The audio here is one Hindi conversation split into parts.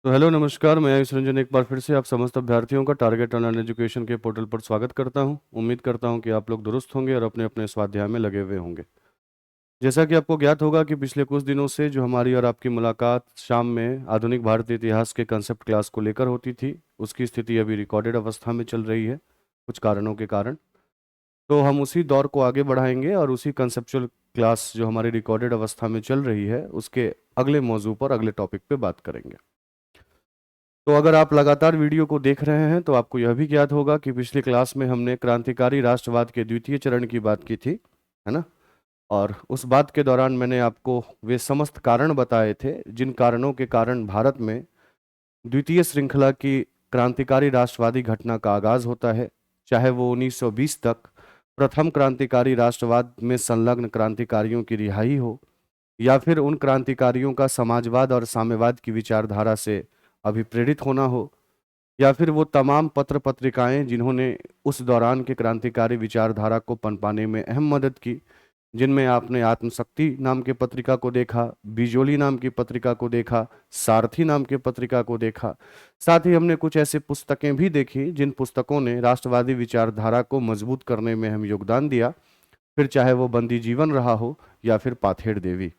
तो हेलो नमस्कार, मैं आयुष रंजन एक बार फिर से आप समस्त अभ्यर्थियों का टारगेट ऑनलाइन एजुकेशन के पोर्टल पर स्वागत करता हूं। उम्मीद करता हूं कि आप लोग दुरुस्त होंगे और अपने अपने स्वाध्याय में लगे हुए होंगे। जैसा कि आपको ज्ञात होगा कि पिछले कुछ दिनों से जो हमारी और आपकी मुलाकात शाम में आधुनिक भारतीय इतिहास के कंसेप्ट क्लास को लेकर होती थी, उसकी स्थिति अभी रिकॉर्डेड अवस्था में चल रही है कुछ कारणों के कारण। तो हम उसी दौर को आगे बढ़ाएंगे और उसी कंसेप्चुअल क्लास जो हमारी रिकॉर्डेड अवस्था में चल रही है उसके अगले मौजू पर अगले टॉपिक पे बात करेंगे। तो अगर आप लगातार वीडियो को देख रहे हैं तो आपको यह भी ज्ञात होगा कि पिछली क्लास में हमने क्रांतिकारी राष्ट्रवाद के द्वितीय चरण की बात की थी, है ना। और उस बात के दौरान मैंने आपको वे समस्त कारण बताए थे जिन कारणों के कारण भारत में द्वितीय श्रृंखला की क्रांतिकारी राष्ट्रवादी घटना का आगाज होता है, चाहे वो 1920 तक प्रथम क्रांतिकारी राष्ट्रवाद में संलग्न क्रांतिकारियों की रिहाई हो, या फिर उन क्रांतिकारियों का समाजवाद और साम्यवाद की विचारधारा से अभिप्रेरित होना हो, या फिर वो तमाम पत्र पत्रिकाएं जिन्होंने उस दौरान के क्रांतिकारी विचारधारा को पनपाने में अहम मदद की, जिनमें आपने आत्मशक्ति नाम के पत्रिका को देखा, बिजोली नाम की पत्रिका को देखा, सारथी नाम की पत्रिका को देखा। साथ ही हमने कुछ ऐसे पुस्तकें भी देखी जिन पुस्तकों ने राष्ट्रवादी विचारधारा को मजबूत करने में अहम योगदान दिया, फिर चाहे वो बंदी जीवन रहा हो या फिर पाथेड़ देवी।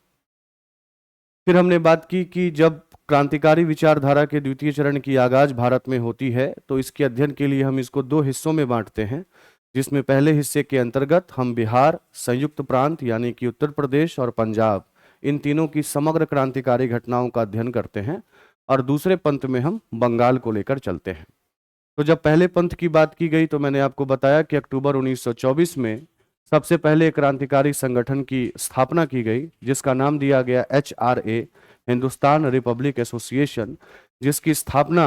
फिर हमने बात की कि जब क्रांतिकारी विचारधारा के द्वितीय चरण की आगाज भारत में होती है तो इसके अध्ययन के लिए हम इसको दो हिस्सों में बांटते हैं, जिसमें पहले हिस्से के अंतर्गत हम बिहार, संयुक्त प्रांत यानी कि उत्तर प्रदेश और पंजाब, इन तीनों की समग्र क्रांतिकारी घटनाओं का अध्ययन करते हैं, और दूसरे पंथ में हम बंगाल को लेकर चलते हैं। तो जब पहले पंथ की बात की गई तो मैंने आपको बताया कि अक्टूबर 1924 में सबसे पहले एक क्रांतिकारी संगठन की स्थापना की गई जिसका नाम दिया गया HRA, हिंदुस्तान रिपब्लिक एसोसिएशन, जिसकी स्थापना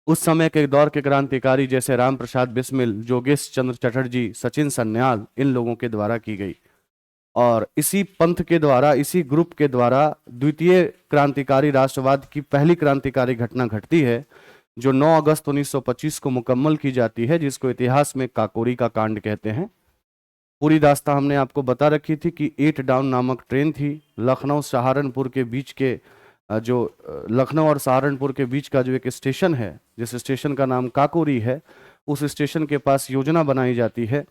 उस समय के दौर के क्रांतिकारी जैसे राम प्रसाद बिस्मिल, जोगेश चंद्र चटर्जी, सचिन सन्याल, इन लोगों के द्वारा की गई। और इसी पंथ के द्वारा, इसी ग्रुप के द्वारा द्वितीय क्रांतिकारी राष्ट्रवाद की पहली क्रांतिकारी घटना घटती है जो 9 अगस्त 1925 को मुकम्मल की जाती है, जिसको इतिहास में काकोरी का कांड कहते हैं। पूरी दास्तां हमने आपको बता रखी थी कि 8 डाउन नामक ट्रेन थी, लखनऊ सहारनपुर के बीच के लखनऊ और सहारनपुर के बीच का जो एक स्टेशन है, जिस स्टेशन का नाम काकोरी है, उस स्टेशन के पास योजना बनाई जाती है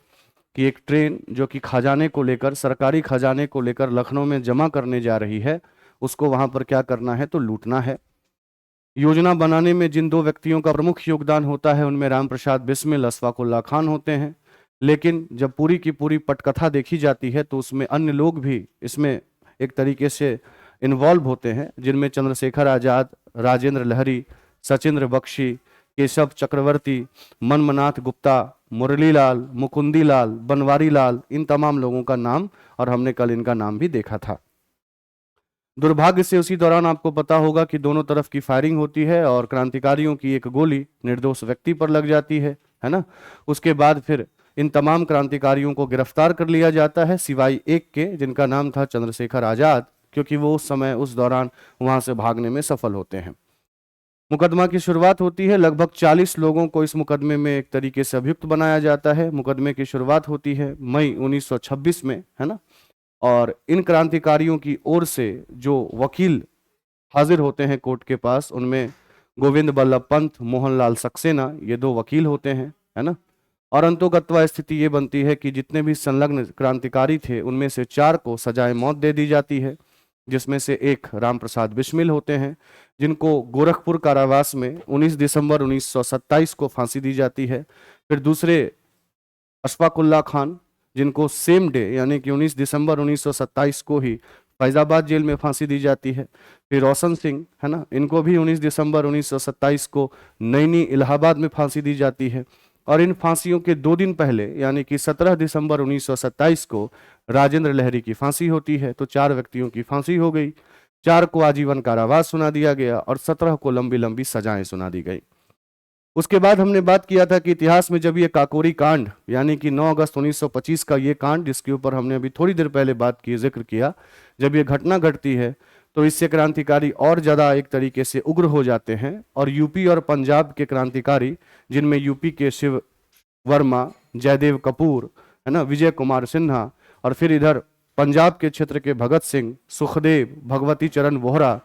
कि एक ट्रेन जो कि खजाने को लेकर, सरकारी खजाने को लेकर लखनऊ में जमा करने जा रही है, उसको वहां पर क्या करना है तो लूटना है। योजना बनाने में जिन दो व्यक्तियों का प्रमुख योगदान होता है उनमें राम प्रसाद बिस्मिल, अशफाक उल्लाह खान होते हैं। लेकिन जब पूरी की पूरी पटकथा देखी जाती है तो उसमें अन्य लोग भी इसमें एक तरीके से इन्वॉल्व होते हैं, जिनमें चंद्रशेखर आजाद, राजेंद्र लहरी, सचिंद्र बख्शी, केशव चक्रवर्ती, मनमनाथ गुप्ता, मुरलीलाल, मुकुंदीलाल, बनवारी लाल, इन तमाम लोगों का नाम, और हमने कल इनका नाम भी देखा था। दुर्भाग्य से उसी दौरान आपको पता होगा कि दोनों तरफ की फायरिंग होती है और क्रांतिकारियों की एक गोली निर्दोष व्यक्ति पर लग जाती है ना। उसके बाद फिर इन तमाम क्रांतिकारियों को गिरफ्तार कर लिया जाता है, सिवाय एक के जिनका नाम था चंद्रशेखर आजाद, क्योंकि वो उस समय उस दौरान वहां से भागने में सफल होते हैं। मुकदमा की शुरुआत होती है, लगभग 40 लोगों को इस मुकदमे में एक तरीके से अभियुक्त बनाया जाता है। मुकदमे की शुरुआत होती है मई 1926 में, है ना। और इन क्रांतिकारियों की ओर से जो वकील हाजिर होते हैं कोर्ट के पास, उनमें गोविंद बल्लभ पंत, मोहनलाल सक्सेना, ये दो वकील होते हैं, है ना। और अंतोगत्वा स्थिति ये बनती है कि जितने भी संलग्न क्रांतिकारी थे उनमें से 4 को सजाए मौत दे दी जाती है, जिसमें से एक राम प्रसाद बिस्मिल होते हैं, जिनको गोरखपुर कारावास में 19 दिसंबर 1927 को फांसी दी जाती है। फिर दूसरे अशफाक उल्लाह खान, जिनको सेम डे यानी कि 19 दिसंबर 1927 को ही फैजाबाद जेल में फांसी दी जाती है। फिर रोशन सिंह, है ना, इनको भी 19 दिसंबर 1927 को नैनी इलाहाबाद में फांसी दी जाती है। और इन फांसियों के 2 दिन पहले यानी कि 17 दिसंबर 1927 को राजेंद्र लहरी की फांसी होती है। तो 4 व्यक्तियों की फांसी हो गई, 4 को आजीवन कारावास सुना दिया गया और 17 को लंबी लंबी सजाएं सुना दी गई। उसके बाद हमने बात किया था कि इतिहास में जब ये काकोरी कांड यानी कि 9 अगस्त 1925 का ये कांड, जिसके ऊपर हमने अभी थोड़ी देर पहले बात की, जिक्र किया, जब ये घटना घटती है तो इससे क्रांतिकारी और ज़्यादा एक तरीके से उग्र हो जाते हैं। और यूपी और पंजाब के क्रांतिकारी, जिनमें यूपी के शिव वर्मा, जयदेव कपूर, है ना, विजय कुमार सिन्हा, और फिर इधर पंजाब के क्षेत्र के भगत सिंह, सुखदेव, भगवती चरण वोहरा,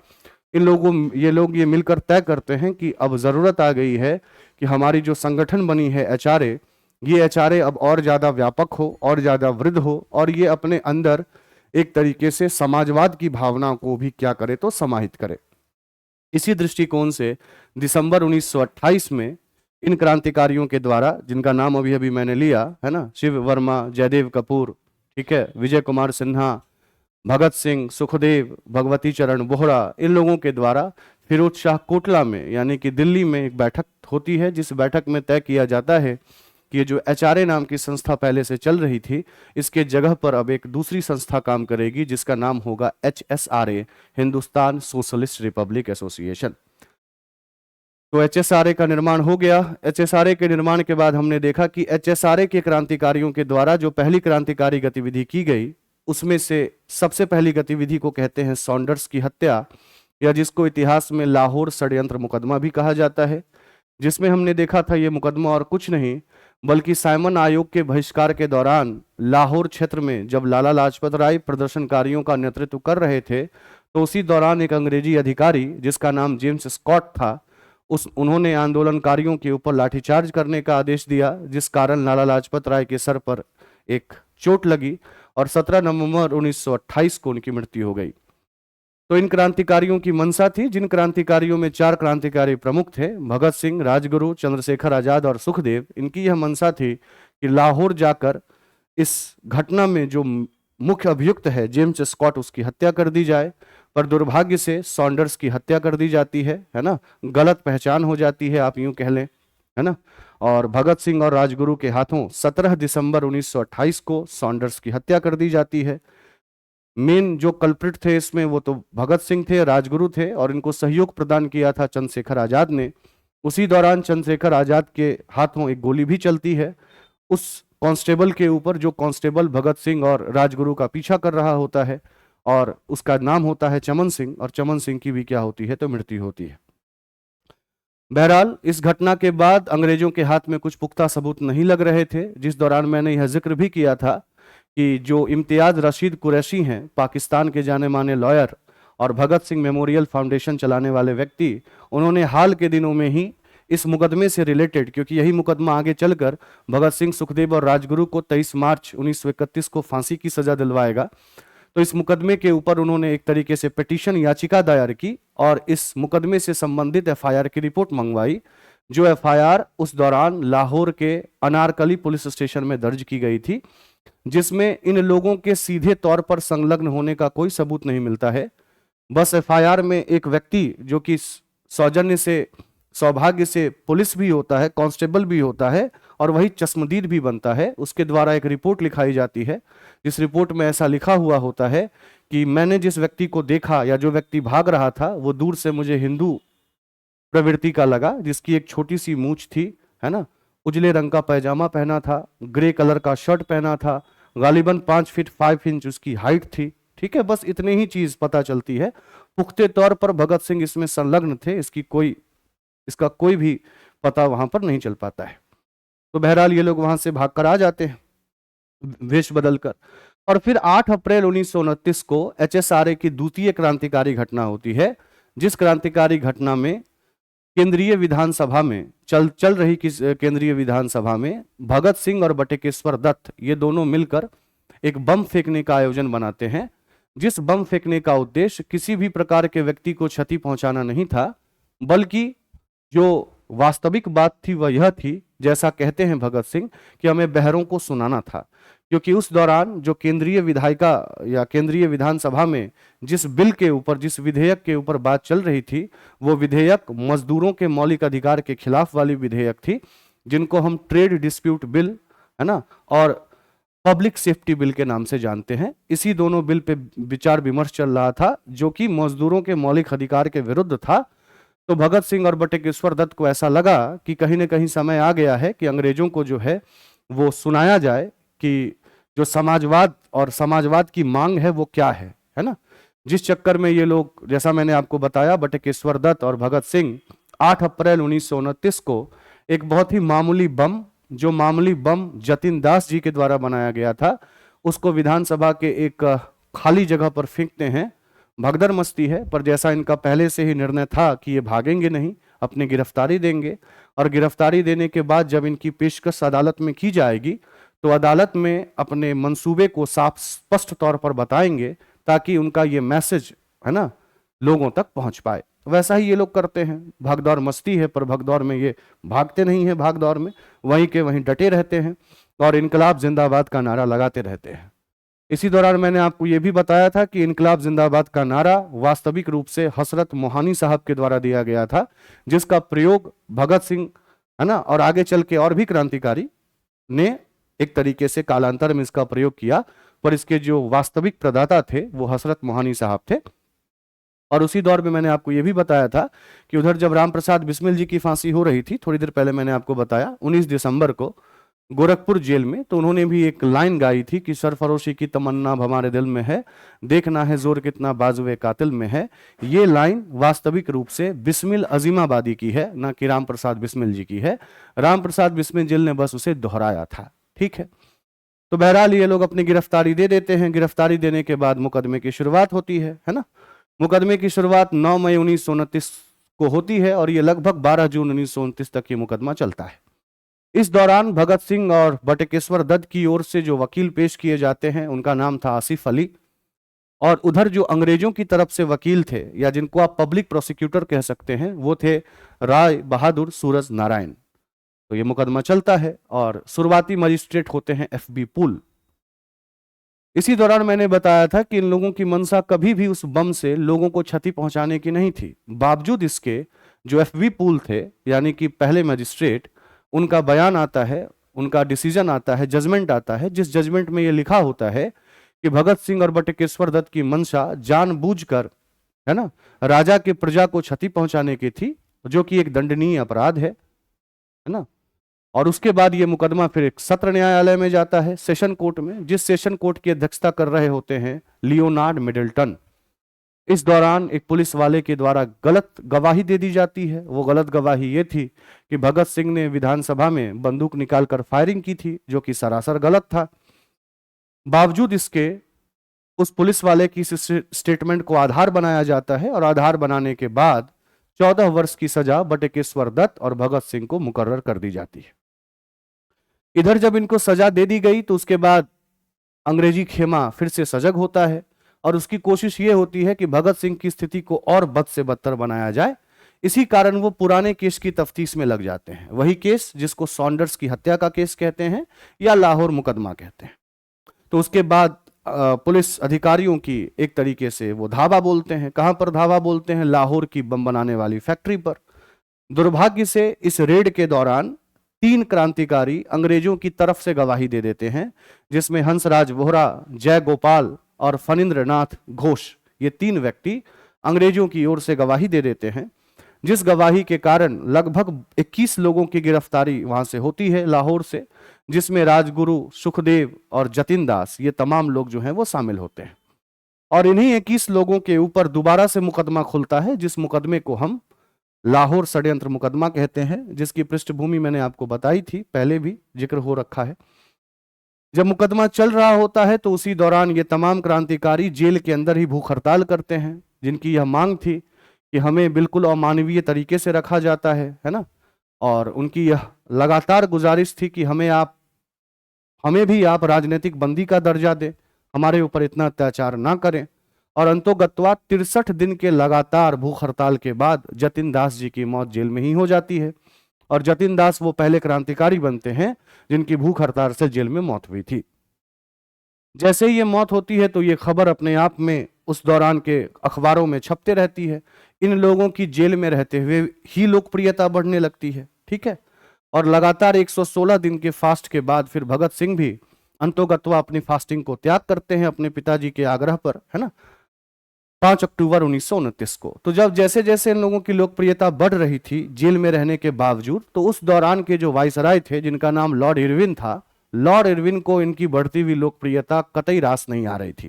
ये लोग ये मिलकर तय करते हैं कि अब जरूरत आ गई है कि हमारी जो संगठन बनी है एचआरए, ये एचआरए अब और ज्यादा व्यापक हो और ज्यादा वृद्ध हो और ये अपने अंदर एक तरीके से समाजवाद की भावना को भी क्या करे तो समाहित करे। इसी दृष्टिकोण से दिसंबर 1928 में इन क्रांतिकारियों के द्वारा, जिनका नाम अभी अभी मैंने लिया है ना, शिव वर्मा, जयदेव कपूर, ठीक है, विजय कुमार सिन्हा, भगत सिंह, सुखदेव, भगवती चरण बोहरा, इन लोगों के द्वारा फिरोज शाह कोटला में यानी कि दिल्ली में एक बैठक होती है, जिस बैठक में तय किया जाता है कि ये जो एचआरए नाम की संस्था पहले से चल रही थी, इसके जगह पर अब एक दूसरी संस्था काम करेगी जिसका नाम होगा HSRA, Hindustan socialist Republic association. तो एचएसआरए का निर्माण हो गया। एचएसआरए के निर्माण के बाद हमने देखा कि एचएसआरए के क्रांतिकारियों के द्वारा जो पहली क्रांतिकारी गतिविधि की गई, उसमें से सबसे पहली गतिविधि को कहते हैं सॉन्डर्स की हत्या, या जिसको इतिहास में लाहौर षड्यंत्र मुकदमा भी कहा जाता है, जिसमें हमने देखा था ये मुकदमा और कुछ नहीं बल्कि साइमन आयोग के बहिष्कार के दौरान लाहौर क्षेत्र में जब लाला लाजपत राय प्रदर्शनकारियों का नेतृत्व कर रहे थे, तो उसी दौरान एक अंग्रेजी अधिकारी जिसका नाम जेम्स स्कॉट था, उन्होंने आंदोलनकारियों के ऊपर लाठीचार्ज करने का आदेश दिया, जिस कारण लाला लाजपत राय के सर पर एक चोट लगी और 17 नवंबर 1928 को उनकी मृत्यु हो गई। तो इन क्रांतिकारियों की मंशा थी, जिन क्रांतिकारियों में 4 क्रांतिकारी प्रमुख थे, भगत सिंह, राजगुरु, चंद्रशेखर आजाद और सुखदेव, इनकी यह मंशा थी कि लाहौर जाकर इस घटना में जो मुख्य अभियुक्त है जेम्स स्कॉट, उसकी हत्या कर दी जाए। पर दुर्भाग्य से सॉन्डर्स की हत्या कर दी जाती है ना, गलत पहचान हो जाती है, आप यूं कह लें, है ना। और भगत सिंह और राजगुरु के हाथों 17 दिसंबर 1928 को सॉन्डर्स की हत्या कर दी जाती है। मेन जो कल्प्रिट थे इसमें वो तो भगत सिंह थे, राजगुरु थे, और इनको सहयोग प्रदान किया था चंद्रशेखर आजाद ने। उसी दौरान चंद्रशेखर आजाद के हाथों एक गोली भी चलती है उस कांस्टेबल के ऊपर, जो कांस्टेबल भगत सिंह और राजगुरु का पीछा कर रहा होता है, और उसका नाम होता है चमन सिंह, और चमन सिंह की भी क्या होती है तो मृत्यु होती है। बहरहाल इस घटना के बाद अंग्रेजों के हाथ में कुछ पुख्ता सबूत नहीं लग रहे थे, जिस दौरान मैंने यह जिक्र भी किया था कि जो इम्तियाज रशीद कुरैशी हैं, पाकिस्तान के जाने माने लॉयर और भगत सिंह मेमोरियल फाउंडेशन चलाने वाले व्यक्ति, उन्होंने हाल के दिनों में ही इस मुकदमे से रिलेटेड, क्योंकि यही मुकदमा आगे चलकर भगत सिंह, सुखदेव और राजगुरु को 23 मार्च 1931 को फांसी की सजा दिलवाएगा, तो इस मुकदमे के ऊपर उन्होंने एक तरीके से पिटीशन याचिका दायर की और इस मुकदमे से संबंधित एफआईआर की रिपोर्ट मंगवाई, जो एफआईआर उस दौरान लाहौर के अनारकली पुलिस स्टेशन में दर्ज की गई थी, जिसमें इन लोगों के सीधे तौर पर संलग्न होने का कोई सबूत नहीं मिलता है। बस एफआईआर में एक व्यक्ति जो कि सौजन्य से, सौभाग्य से पुलिस भी होता है, कांस्टेबल भी होता है और वही चश्मदीद भी बनता है, उसके द्वारा एक रिपोर्ट लिखाई जाती है, जिस रिपोर्ट में ऐसा लिखा हुआ होता है कि मैंने जिस व्यक्ति को देखा या जो व्यक्ति भाग रहा था वो दूर से मुझे हिंदू प्रवृत्ति का लगा, जिसकी एक छोटी सी मूंछ थी, है ना, उजले रंग का पैजामा पहना था, ग्रे कलर का शर्ट पहना था, गालिबन 5 फीट 5 इंच उसकी हाइट थी। ठीक है, बस इतनी ही चीज पता चलती है। पुख्ते तौर पर भगत सिंह इसमें संलग्न थे, इसका कोई भी पता वहां पर नहीं चल पाता है। तो बहरहाल ये लोग वहां से भागकर आ जाते हैं वेश बदलकर, और फिर 8 अप्रैल 1929 को एचएसआरए की द्वितीय क्रांतिकारी घटना होती है, जिस क्रांतिकारी घटना में केंद्रीय विधानसभा में चल रही केंद्रीय विधानसभा में भगत सिंह और बटुकेश्वर दत्त ये दोनों मिलकर एक बम फेंकने का आयोजन बनाते हैं, जिस बम फेंकने का उद्देश्य किसी भी प्रकार के व्यक्ति को क्षति पहुंचाना नहीं था, बल्कि जो वास्तविक बात थी वह यह थी, जैसा कहते हैं भगत सिंह, कि हमें बहरों को सुनाना था। क्योंकि उस दौरान जो केंद्रीय विधायिका या केंद्रीय विधानसभा में जिस बिल के ऊपर, जिस विधेयक के ऊपर बात चल रही थी, वो विधेयक मजदूरों के मौलिक अधिकार के खिलाफ वाली विधेयक थी, जिनको हम ट्रेड डिस्प्यूट बिल, है ना, और पब्लिक सेफ्टी बिल के नाम से जानते हैं। इसी दोनों बिल पे विचार विमर्श चल रहा था, जो कि मजदूरों के मौलिक अधिकार के विरुद्ध था। तो भगत सिंह और बटुकेश्वर दत्त को ऐसा लगा कि कहीं ना कहीं समय आ गया है कि अंग्रेजों को जो है वो सुनाया जाए कि जो समाजवाद और समाजवाद की मांग है वो क्या है ना। जिस चक्कर में ये लोग, जैसा मैंने आपको बताया, बटुकेश्वर दत्त और भगत सिंह 8 अप्रैल 1929 को एक बहुत ही मामूली बम, जो मामूली बम जतिन दास जी के द्वारा बनाया गया था, उसको विधानसभा के एक खाली जगह पर फेंकते हैं। भगदड़ मस्ती है, पर जैसा इनका पहले से ही निर्णय था कि ये भागेंगे नहीं, अपनी गिरफ्तारी देंगे, और गिरफ्तारी देने के बाद जब इनकी पेशकश अदालत में की जाएगी तो अदालत में अपने मंसूबे को साफ स्पष्ट तौर पर बताएंगे ताकि उनका ये मैसेज है ना लोगों तक पहुंच पाए। वैसा ही ये लोग करते हैं, भागदौड़ मस्ती है, पर भागदौड़ में ये भागते नहीं हैं, भागदौड़ में वहीं के वहीं डटे रहते हैं और इनकलाब जिंदाबाद का नारा लगाते रहते हैं। इसी दौरान मैंने आपको ये भी बताया था कि इनकलाब जिंदाबाद का नारा वास्तविक रूप से हसरत मोहानी साहब के द्वारा दिया गया था, जिसका प्रयोग भगत सिंह है ना और आगे चल के और भी क्रांतिकारी ने एक तरीके से कालांतर में इसका प्रयोग किया, पर इसके जो वास्तविक प्रदाता थे वो हसरत मोहानी साहब थे। और उसी दौर में मैंने आपको यह भी बताया था कि उधर जब राम प्रसाद बिस्मिल जी की फांसी हो रही थी, थोड़ी देर पहले मैंने आपको बताया 19 दिसंबर को गोरखपुर जेल में, तो उन्होंने भी एक लाइन गाई थी कि सरफरोशी की तमन्ना हमारे दिल में है, देखना है जोर कितना बाजुए कातिल में है। ये लाइन वास्तविक रूप से बिस्मिल अजीमाबादी की है, ना कि राम प्रसाद बिस्मिल जी की है। राम प्रसाद बिस्मिल जी ने बस उसे दोहराया था। ठीक है, तो बहरहाल ये लोग अपनी गिरफ्तारी दे देते हैं। गिरफ्तारी देने के बाद मुकदमे की शुरुआत होती है ना। मुकदमे की शुरुआत 9 मई 1929 को होती है और ये लगभग 12 जून 1929 तक ये मुकदमा चलता है। इस दौरान भगत सिंह और बटुकेश्वर दत्त की ओर से जो वकील पेश किए जाते हैं उनका नाम था आसिफ अली, और उधर जो अंग्रेजों की तरफ से वकील थे या जिनको आप पब्लिक प्रोसिक्यूटर कह सकते हैं वो थे राय बहादुर सूरज नारायण। तो ये मुकदमा चलता है और शुरुआती मजिस्ट्रेट होते हैं FB पुल। इसी दौरान मैंने बताया था कि इन लोगों की मंशा कभी भी उस बम से लोगों को क्षति पहुंचाने की नहीं थी। बावजूद इसके जो FB पुल थे यानी कि पहले मजिस्ट्रेट, उनका बयान आता है, उनका डिसीजन आता है, जजमेंट आता है, जिस जजमेंट में यह लिखा होता है कि भगत सिंह और बटुकेश्वर दत्त की मंशा जानबूझकर है ना राजा के प्रजा को क्षति पहुंचाने की थी, जो कि एक दंडनीय अपराध है ना। और उसके बाद ये मुकदमा फिर एक सत्र न्यायालय में जाता है, सेशन कोर्ट में, जिस सेशन कोर्ट की अध्यक्षता कर रहे होते हैं लियोनार्ड मिडल्टन। इस दौरान एक पुलिस वाले के द्वारा गलत गवाही दे दी जाती है। वो गलत गवाही ये थी कि भगत सिंह ने विधानसभा में बंदूक निकालकर फायरिंग की थी, जो कि सरासर गलत था। बावजूद इसके उस पुलिस वाले की स्टेटमेंट को आधार बनाया जाता है और आधार बनाने के बाद 14 वर्ष की सजा बटुकेश्वर दत्त और भगत सिंह को मुकर्रर कर दी जाती है। इधर जब इनको सजा दे दी गई तो उसके बाद अंग्रेजी खेमा फिर से सजग होता है और उसकी कोशिश ये होती है कि भगत सिंह की स्थिति को और बद से बदतर बनाया जाए। इसी कारण वो पुराने केस की तफ्तीश में लग जाते हैं, वही केस जिसको सॉन्डर्स की हत्या का केस कहते हैं या लाहौर मुकदमा कहते हैं। तो उसके बाद पुलिस अधिकारियों की एक तरीके से वो धावा बोलते हैं। कहां पर धावा बोलते हैं? लाहौर की बम बनाने वाली फैक्ट्री पर। दुर्भाग्य से इस रेड के दौरान 3 क्रांतिकारी अंग्रेजों की तरफ से गवाही दे देते हैं, जिसमें हंसराज वोहरा, जय गोपाल और फणींद्र नाथ घोष, ये 3 व्यक्ति अंग्रेजों की ओर से गवाही दे देते हैं, जिस गवाही के कारण लगभग 21 लोगों की गिरफ्तारी वहां से होती है लाहौर से, जिसमें राजगुरु, सुखदेव और जतिन दास, ये तमाम लोग जो हैं वो शामिल होते हैं। और इन्हीं 21 लोगों के ऊपर दोबारा से मुकदमा खुलता है, जिस मुकदमे को हम लाहौर षड्यंत्र मुकदमा कहते हैं, जिसकी पृष्ठभूमि मैंने आपको बताई थी, पहले भी जिक्र हो रखा है। जब मुकदमा चल रहा होता है तो उसी दौरान ये तमाम क्रांतिकारी जेल के अंदर ही भूख हड़ताल करते हैं, जिनकी यह मांग थी कि हमें बिल्कुल अमानवीय तरीके से रखा जाता है ना। और उनकी यह लगातार गुजारिश थी कि हमें भी आप राजनीतिक बंदी का दर्जा दें, हमारे ऊपर इतना अत्याचार ना करें। और अंतोगत्वा 63 दिन के लगातार भूख हड़ताल के बाद जतिन दास जी की मौत जेल में ही हो जाती है। और जतिन दास वो पहले क्रांतिकारी बनते हैं जिनकी भूख हड़ताल से जेल में मौत हुई थी। जैसे ही ये मौत होती है तो ये खबर अपने आप में उस दौरान के अखबारों में छपते रहती है। इन लोगों की जेल में रहते हुए ही लोकप्रियता बढ़ने लगती है। ठीक है, और लगातार 116 दिन के फास्ट के बाद फिर भगत सिंह भी अंतोगत्वा अपनी फास्टिंग को त्याग करते हैं अपने पिताजी के आग्रह पर, है ना, 5 अक्टूबर 1929 को। तो जब जैसे जैसे इन लोगों की लोकप्रियता बढ़ रही थी जेल में रहने के बावजूद, तो उस दौरान के जो वाइसराय थे जिनका नाम लॉर्ड इरविन था, लॉर्ड इरविन को इनकी बढ़ती हुई लोकप्रियता कतई रास नहीं आ रही थी,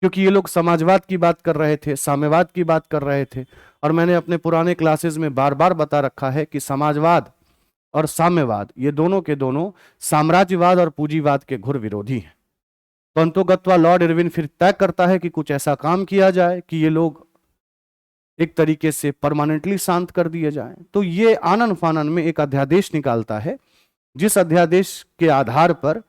क्योंकि ये लोग समाजवाद की बात कर रहे थे, साम्यवाद की बात कर रहे थे। और मैंने अपने पुराने क्लासेस में बार बार बता रखा है कि समाजवाद और साम्यवाद ये दोनों के दोनों साम्राज्यवाद और पूंजीवाद के घोर विरोधी हैं। तो अंतोगत्वा लॉर्ड इरविन फिर तय करता है कि कुछ ऐसा काम किया जाए कि ये लोग एक तरीके से परमानेंटली शांत कर दिए जाएं। तो ये आनन फानन में एक अध्यादेश निकालता है, जिस अध्यादेश के आधार पर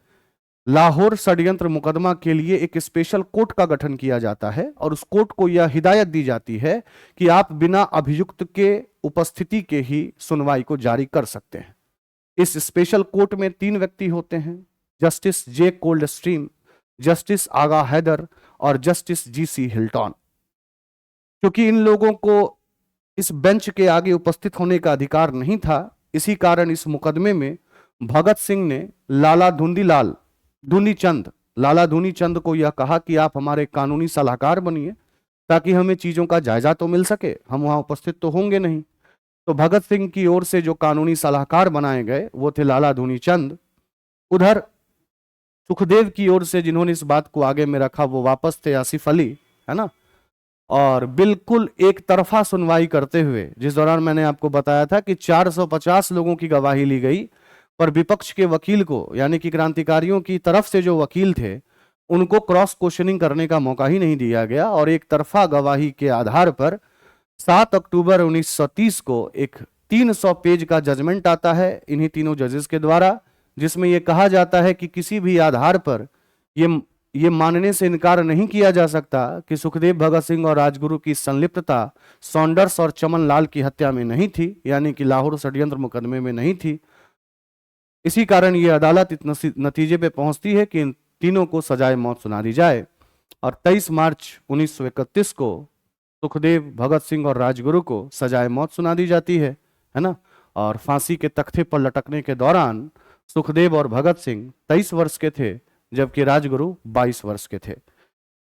लाहौर षड्यंत्र मुकदमा के लिए एक स्पेशल कोर्ट का गठन किया जाता है और उस कोर्ट को यह हिदायत दी जाती है कि आप बिना अभियुक्त के उपस्थिति के ही सुनवाई को जारी कर सकते हैं। इस स्पेशल कोर्ट में 3 व्यक्ति होते हैं, justice J Coldstream, justice Agha Haidar और जस्टिस जीसी हिल्टन। क्योंकि इन लोगों को इस बेंच के आगे उपस्थित होने का अधिकार नहीं था, इसी कारण इस मुकदमे में भगत सिंह ने लाला धूनीचंद को यह कहा कि आप हमारे कानूनी सलाहकार बनिए ताकि हमें चीजों का जायजा तो मिल सके, हम वहां उपस्थित तो होंगे नहीं। तो भगत सिंह की ओर से जो कानूनी सलाहकार बनाए गए वो थे लाला धूनीचंद। उधर सुखदेव की ओर से जिन्होंने इस बात को आगे में रखा वो वापस थे आसिफ अली, है ना। और बिल्कुल एक तरफा सुनवाई करते हुए, जिस दौरान मैंने आपको बताया था कि 450 लोगों की गवाही ली गई, पर विपक्ष के वकील को यानी कि क्रांतिकारियों की तरफ से जो वकील थे उनको क्रॉस क्वेश्चनिंग करने का मौका ही नहीं दिया गया और एक तरफा गवाही के आधार पर 7 अक्टूबर 1930 को एक 300 पेज का जजमेंट आता है इन्हीं तीनों जजेस के द्वारा, जिसमें यह कहा जाता है कि किसी भी आधार पर ये मानने से इनकार नहीं किया जा सकता कि सुखदेव, भगत सिंह और राजगुरु की संलिप्तता सॉन्डर्स और चमन लाल की हत्या में नहीं थी, यानी कि लाहौर षड्यंत्र मुकदमे में नहीं थी। इसी कारण ये अदालत इस नतीजे पे पहुंचती है कि इन तीनों को सजाए मौत सुना दी जाए और 23 मार्च 1931 को सुखदेव, भगत सिंह और राजगुरु को सजाए मौत सुना दी जाती है ना। और फांसी के तख्ते पर लटकने के दौरान सुखदेव और भगत सिंह 23 वर्ष के थे जबकि राजगुरु 22 वर्ष के थे।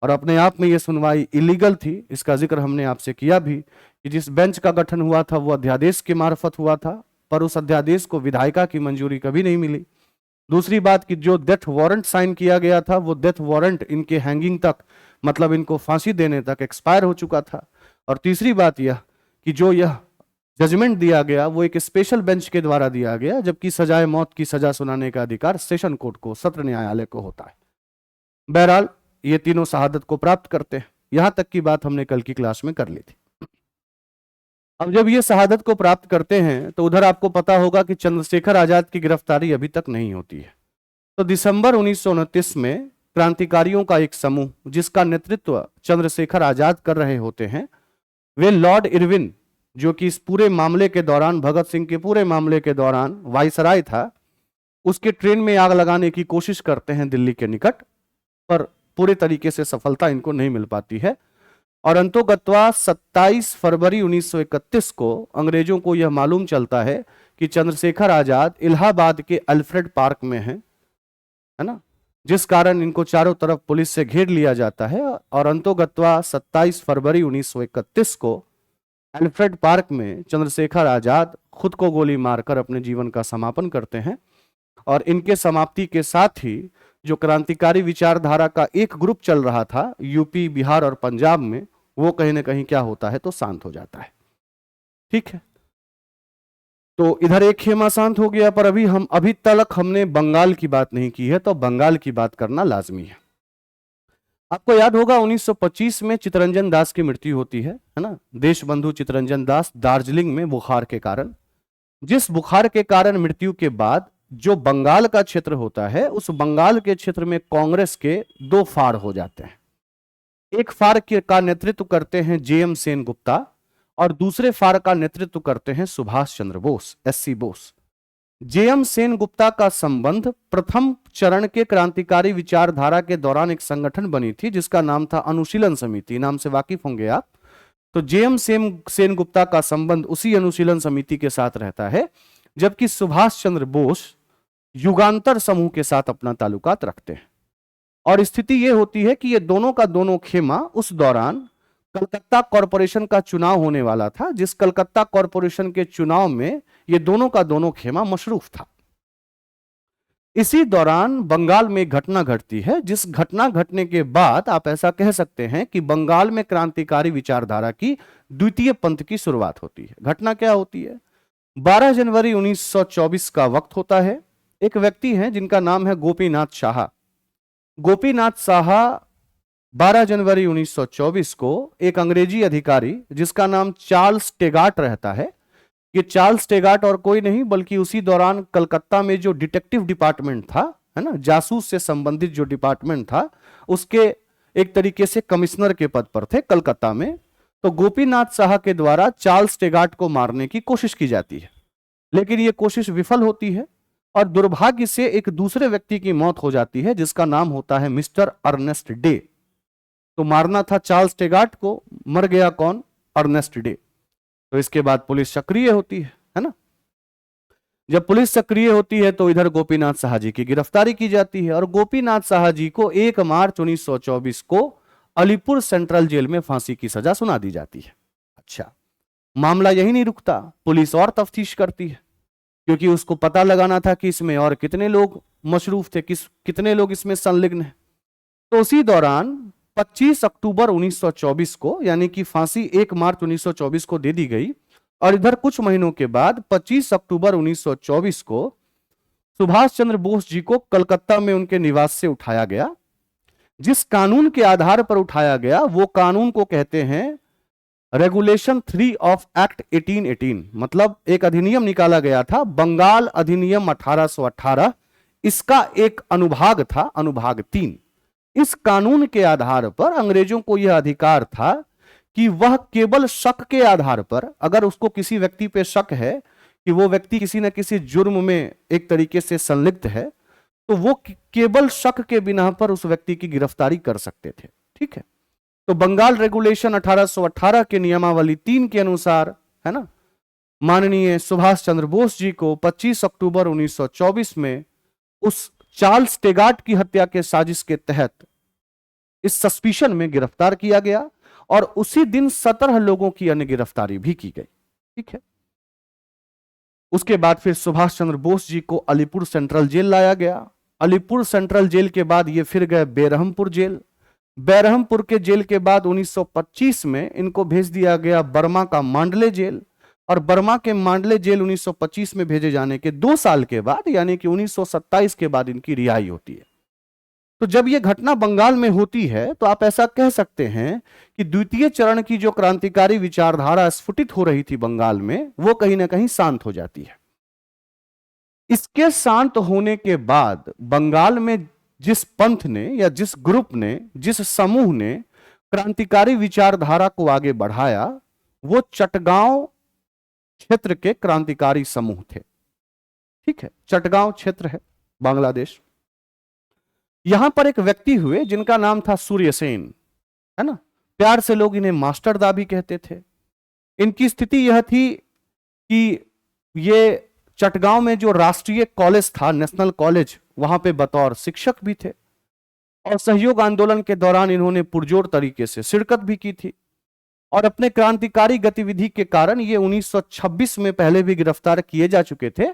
और अपने आप में यह सुनवाई इलीगल थी, इसका जिक्र हमने आपसे किया भी कि जिस बेंच का गठन हुआ था वो अध्यादेश के मार्फत हुआ था, पर उस अध्यादेश को विधायिका की मंजूरी कभी नहीं मिली। दूसरी बात कि जो डेथ वारंट साइन किया गया था वो डेथ वारंट इनके हैंगिंग तक, मतलब इनको फांसी देने तक एक्सपायर हो चुका था। और तीसरी बात यह कि जो यह जजमेंट दिया गया वो एक स्पेशल बेंच के द्वारा दिया गया, जबकि सजाए मौत की सजा सुनाने का अधिकार सेशन कोर्ट को, सत्र न्यायालय को होता है। बहरहाल ये तीनों शहादत को प्राप्त करते हैं। यहां तक की बात हमने कल की क्लास में कर ली थी। अब जब ये शहादत को प्राप्त करते हैं तो उधर आपको पता होगा कि चंद्रशेखर आजाद की गिरफ्तारी अभी तक नहीं होती है। तो दिसंबर 1929 में क्रांतिकारियों का एक समूह जिसका नेतृत्व चंद्रशेखर आजाद कर रहे होते हैं, वे लॉर्ड इरविन जो कि इस पूरे मामले के दौरान, भगत सिंह के पूरे मामले के दौरान वायसराय था, उसके ट्रेन में आग लगाने की कोशिश करते हैं दिल्ली के निकट, पर पूरे तरीके से सफलता इनको नहीं मिल पाती है। और अंतोगत्वा 27 फरवरी 1931 को अंग्रेजों को यह मालूम चलता है कि चंद्रशेखर आजाद इलाहाबाद के अल्फ्रेड पार्क में है ना, जिस कारण इनको चारों तरफ पुलिस से घेर लिया जाता है। और अंतोगत्वा 27 फरवरी 1931 को अल्फ्रेड पार्क में चंद्रशेखर आजाद खुद को गोली मारकर अपने जीवन का समापन करते हैं। और इनके समाप्ति के साथ ही जो क्रांतिकारी विचारधारा का एक ग्रुप चल रहा था यूपी, बिहार और पंजाब में, वो कहीं ना कहीं क्या होता है तो शांत हो जाता है। ठीक है, तो इधर एक खेमा शांत हो गया, पर अभी तक हमने बंगाल की बात नहीं की है, तो बंगाल की बात करना लाजमी है। आपको याद होगा 1925 में चित्तरंजन दास की मृत्यु होती है ना, देशबंधु चित्तरंजन दास, दार्जिलिंग में बुखार के कारण। जिस बुखार के कारण मृत्यु के बाद जो बंगाल का क्षेत्र होता है, उस बंगाल के क्षेत्र में कांग्रेस के 2 फाड़ हो जाते हैं। एक फाड़ का नेतृत्व करते हैं जेएम सेन गुप्ता और दूसरे फाड़ का नेतृत्व करते हैं सुभाष चंद्र बोस, एससी बोस। जेएम सेन गुप्ता का संबंध प्रथम चरण के क्रांतिकारी विचारधारा के दौरान एक संगठन बनी थी जिसका नाम था अनुशीलन समिति, नाम से वाकिफ होंगे आप। तो जेएम सेन गुप्ता का संबंध उसी अनुशीलन समिति के साथ रहता है, जबकि सुभाष चंद्र बोस युगांतर समूह के साथ अपना ताल्लुकात रखते हैं। और स्थिति यह होती है कि ये दोनों का दोनों खेमा उस दौरान कलकत्ता कॉरपोरेशन का चुनाव होने वाला था, जिस कलकत्ता कॉरपोरेशन के चुनाव में ये दोनों का दोनों खेमा मशरूफ था। इसी दौरान बंगाल में एक घटना घटती है, जिस घटना घटने के बाद आप ऐसा कह सकते हैं कि बंगाल में क्रांतिकारी विचारधारा की द्वितीय पंथ की शुरुआत होती है। घटना क्या होती है? 12 जनवरी 1924 का वक्त होता है। एक व्यक्ति हैं जिनका नाम है गोपीनाथ शाह। गोपीनाथ साहा 12 जनवरी 1924 को एक अंग्रेजी अधिकारी जिसका नाम चार्ल्स टेगाट रहता है, ये चार्ल्स टेगाट और कोई नहीं बल्कि उसी दौरान कलकत्ता में जो डिटेक्टिव डिपार्टमेंट था, है ना, जासूस से संबंधित जो डिपार्टमेंट था, उसके एक तरीके से कमिश्नर के पद पर थे कलकत्ता में। तो गोपीनाथ साहा के द्वारा चार्ल्स टेगाट को मारने की कोशिश की जाती है, लेकिन यह कोशिश विफल होती है और दुर्भाग्य से एक दूसरे व्यक्ति की मौत हो जाती है जिसका नाम होता है मिस्टर अर्नेस्ट डे। तो मारना था चार्ल्स टेगाट को, मर गया कौन? Ernest Day. तो इसके बाद पुलिस सक्रिय होती है ना। जब पुलिस सक्रिय होती है तो इधर गोपीनाथ साहा जी की गिरफ्तारी की जाती है और गोपीनाथ साहा जी को 1 मार्च 1924 को अलीपुर सेंट्रल जेल में फांसी की सजा सुना दी जाती है। अच्छा, मामला यही नहीं रुकता, पुलिस और तफ्तीश करती है क्योंकि उसको पता लगाना था कि इसमें और कितने लोग मशरूफ थे, कितने लोग इसमें संलिग्न हैं। तो उसी दौरान 25 अक्टूबर 1924 को, यानी कि फांसी 1 मार्च 1924 को दे दी गई और इधर कुछ महीनों के बाद 25 अक्टूबर 1924 को सुभाष चंद्र बोस जी को कलकत्ता में उनके निवास से उठाया गया। जिस कानून के आधार पर उठाया गया वो कानून को कहते हैं रेगुलेशन 3 ऑफ एक्ट 1818, मतलब एक अधिनियम निकाला गया था, बंगाल अधिनियम 1818, इसका एक अनुभाग था, अनुभाग 3। इस कानून के आधार पर अंग्रेजों को यह अधिकार था कि वह केवल शक के आधार पर, अगर उसको किसी व्यक्ति पे शक है कि वो व्यक्ति किसी न किसी जुर्म में एक तरीके से संलिप्त है, तो वो केवल शक के बिना पर उस व्यक्ति की गिरफ्तारी कर सकते थे। ठीक है, तो बंगाल रेगुलेशन 1818 के नियमावली 3 के अनुसार, है ना, माननीय सुभाष चंद्र बोस जी को 25 अक्टूबर 1924 में उस चार्ल्स टेगाट की हत्या के साजिश के तहत इस सस्पिशन में गिरफ्तार किया गया और उसी दिन 17 लोगों की अन्य गिरफ्तारी भी की गई। ठीक है, उसके बाद फिर सुभाष चंद्र बोस जी को अलीपुर सेंट्रल जेल लाया गया। अलीपुर सेंट्रल जेल के बाद ये फिर गए बेरहमपुर जेल। बेरहमपुर के जेल के बाद 1925 में इनको भेज दिया गया बर्मा का मांडले जेल और बर्मा के मांडले जेल 1925 में भेजे जाने के 2 साल के बाद, यानी कि 1927 के बाद इनकी रिहाई होती है। तो जब यह घटना बंगाल में होती है तो आप ऐसा कह सकते हैं कि द्वितीय चरण की जो क्रांतिकारी विचारधारा स्फुटित हो रही थी बंगाल में, वो कहीं ना कहीं शांत हो जाती है। इसके शांत होने के बाद बंगाल में जिस पंथ ने या जिस ग्रुप ने, जिस समूह ने क्रांतिकारी विचारधारा को आगे बढ़ाया, वो चटगांव क्षेत्र के क्रांतिकारी समूह थे। ठीक है, चटगांव क्षेत्र है बांग्लादेश। यहां पर एक व्यक्ति हुए जिनका नाम था सूर्यसेन, है ना, प्यार से लोग इन्हें मास्टर दा भी कहते थे। इनकी स्थिति यह थी कि ये चटगांव में जो राष्ट्रीय कॉलेज था, नेशनल कॉलेज, वहां पे बतौर शिक्षक भी थे और सहयोग आंदोलन के दौरान इन्होंने पुरजोर तरीके से शिरकत भी की थी और अपने क्रांतिकारी गतिविधि के कारण ये 1926 में पहले भी गिरफ्तार किए जा चुके थे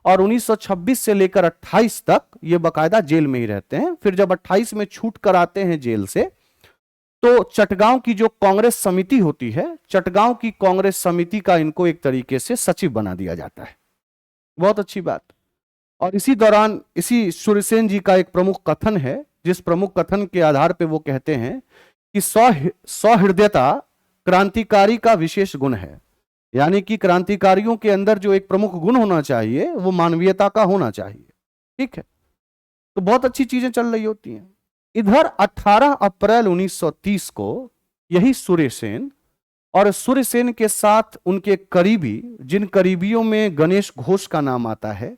और 1926 से लेकर 28 तक ये बकायदा जेल में ही रहते हैं। फिर जब 28 में छूट कर आते हैं जेल से, तो चटगांव की जो कांग्रेस समिति होती है, चटगांव की कांग्रेस समिति का इनको एक तरीके से सचिव बना दिया जाता है। बहुत अच्छी बात। और इसी दौरान इसी सूर्यसेन जी का एक प्रमुख कथन है, जिस प्रमुख कथन के आधार पर वो कहते हैं कि सौहृदयता क्रांतिकारी का विशेष गुण है, यानी कि क्रांतिकारियों के अंदर जो एक प्रमुख गुण होना चाहिए वो मानवीयता का होना चाहिए। ठीक है, तो बहुत अच्छी चीजें चल रही होती हैं। इधर 18 अप्रैल 1930 को यही सूर्यसेन और सूर्यसेन के साथ उनके करीबी, जिन करीबियों में गणेश घोष का नाम आता है,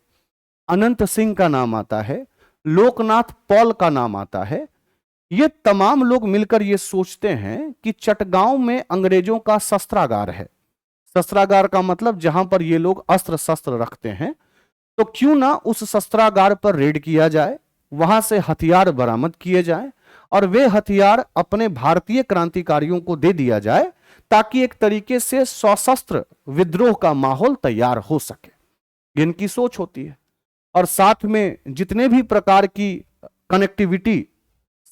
अनंत सिंह का नाम आता है, लोकनाथ पॉल का नाम आता है, ये तमाम लोग मिलकर ये सोचते हैं कि चटगांव में अंग्रेजों का शस्त्रागार है। शस्त्रागार का मतलब जहां पर ये लोग अस्त्र शस्त्र रखते हैं, तो क्यों ना उस शस्त्रागार पर रेड किया जाए, वहां से हथियार बरामद किए जाएं और वे हथियार अपने भारतीय क्रांतिकारियों को दे दिया जाए ताकि एक तरीके से सशस्त्र विद्रोह का माहौल तैयार हो सके। इनकी सोच होती है और साथ में जितने भी प्रकार की कनेक्टिविटी,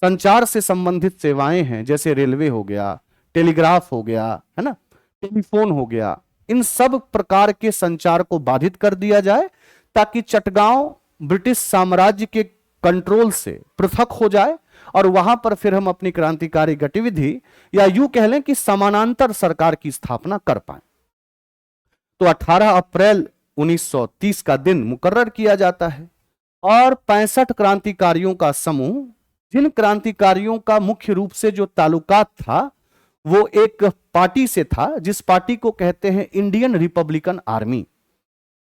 संचार से संबंधित सेवाएं हैं, जैसे रेलवे हो गया, टेलीग्राफ हो गया, है ना, टेलीफोन हो गया, इन सब प्रकार के संचार को बाधित कर दिया जाए ताकि चटगांव ब्रिटिश साम्राज्य के कंट्रोल से पृथक हो जाए और वहां पर फिर हम अपनी क्रांतिकारी गतिविधि या यूं कह लें कि समानांतर सरकार की स्थापना कर पाए। तो 18 अप्रैल 1930 का दिन मुकर्रर किया जाता है और 65 क्रांतिकारियों का समूह, जिन क्रांतिकारियों का मुख्य रूप से जो ताल्लुकात था वो एक पार्टी से था जिस पार्टी को कहते हैं इंडियन रिपब्लिकन आर्मी।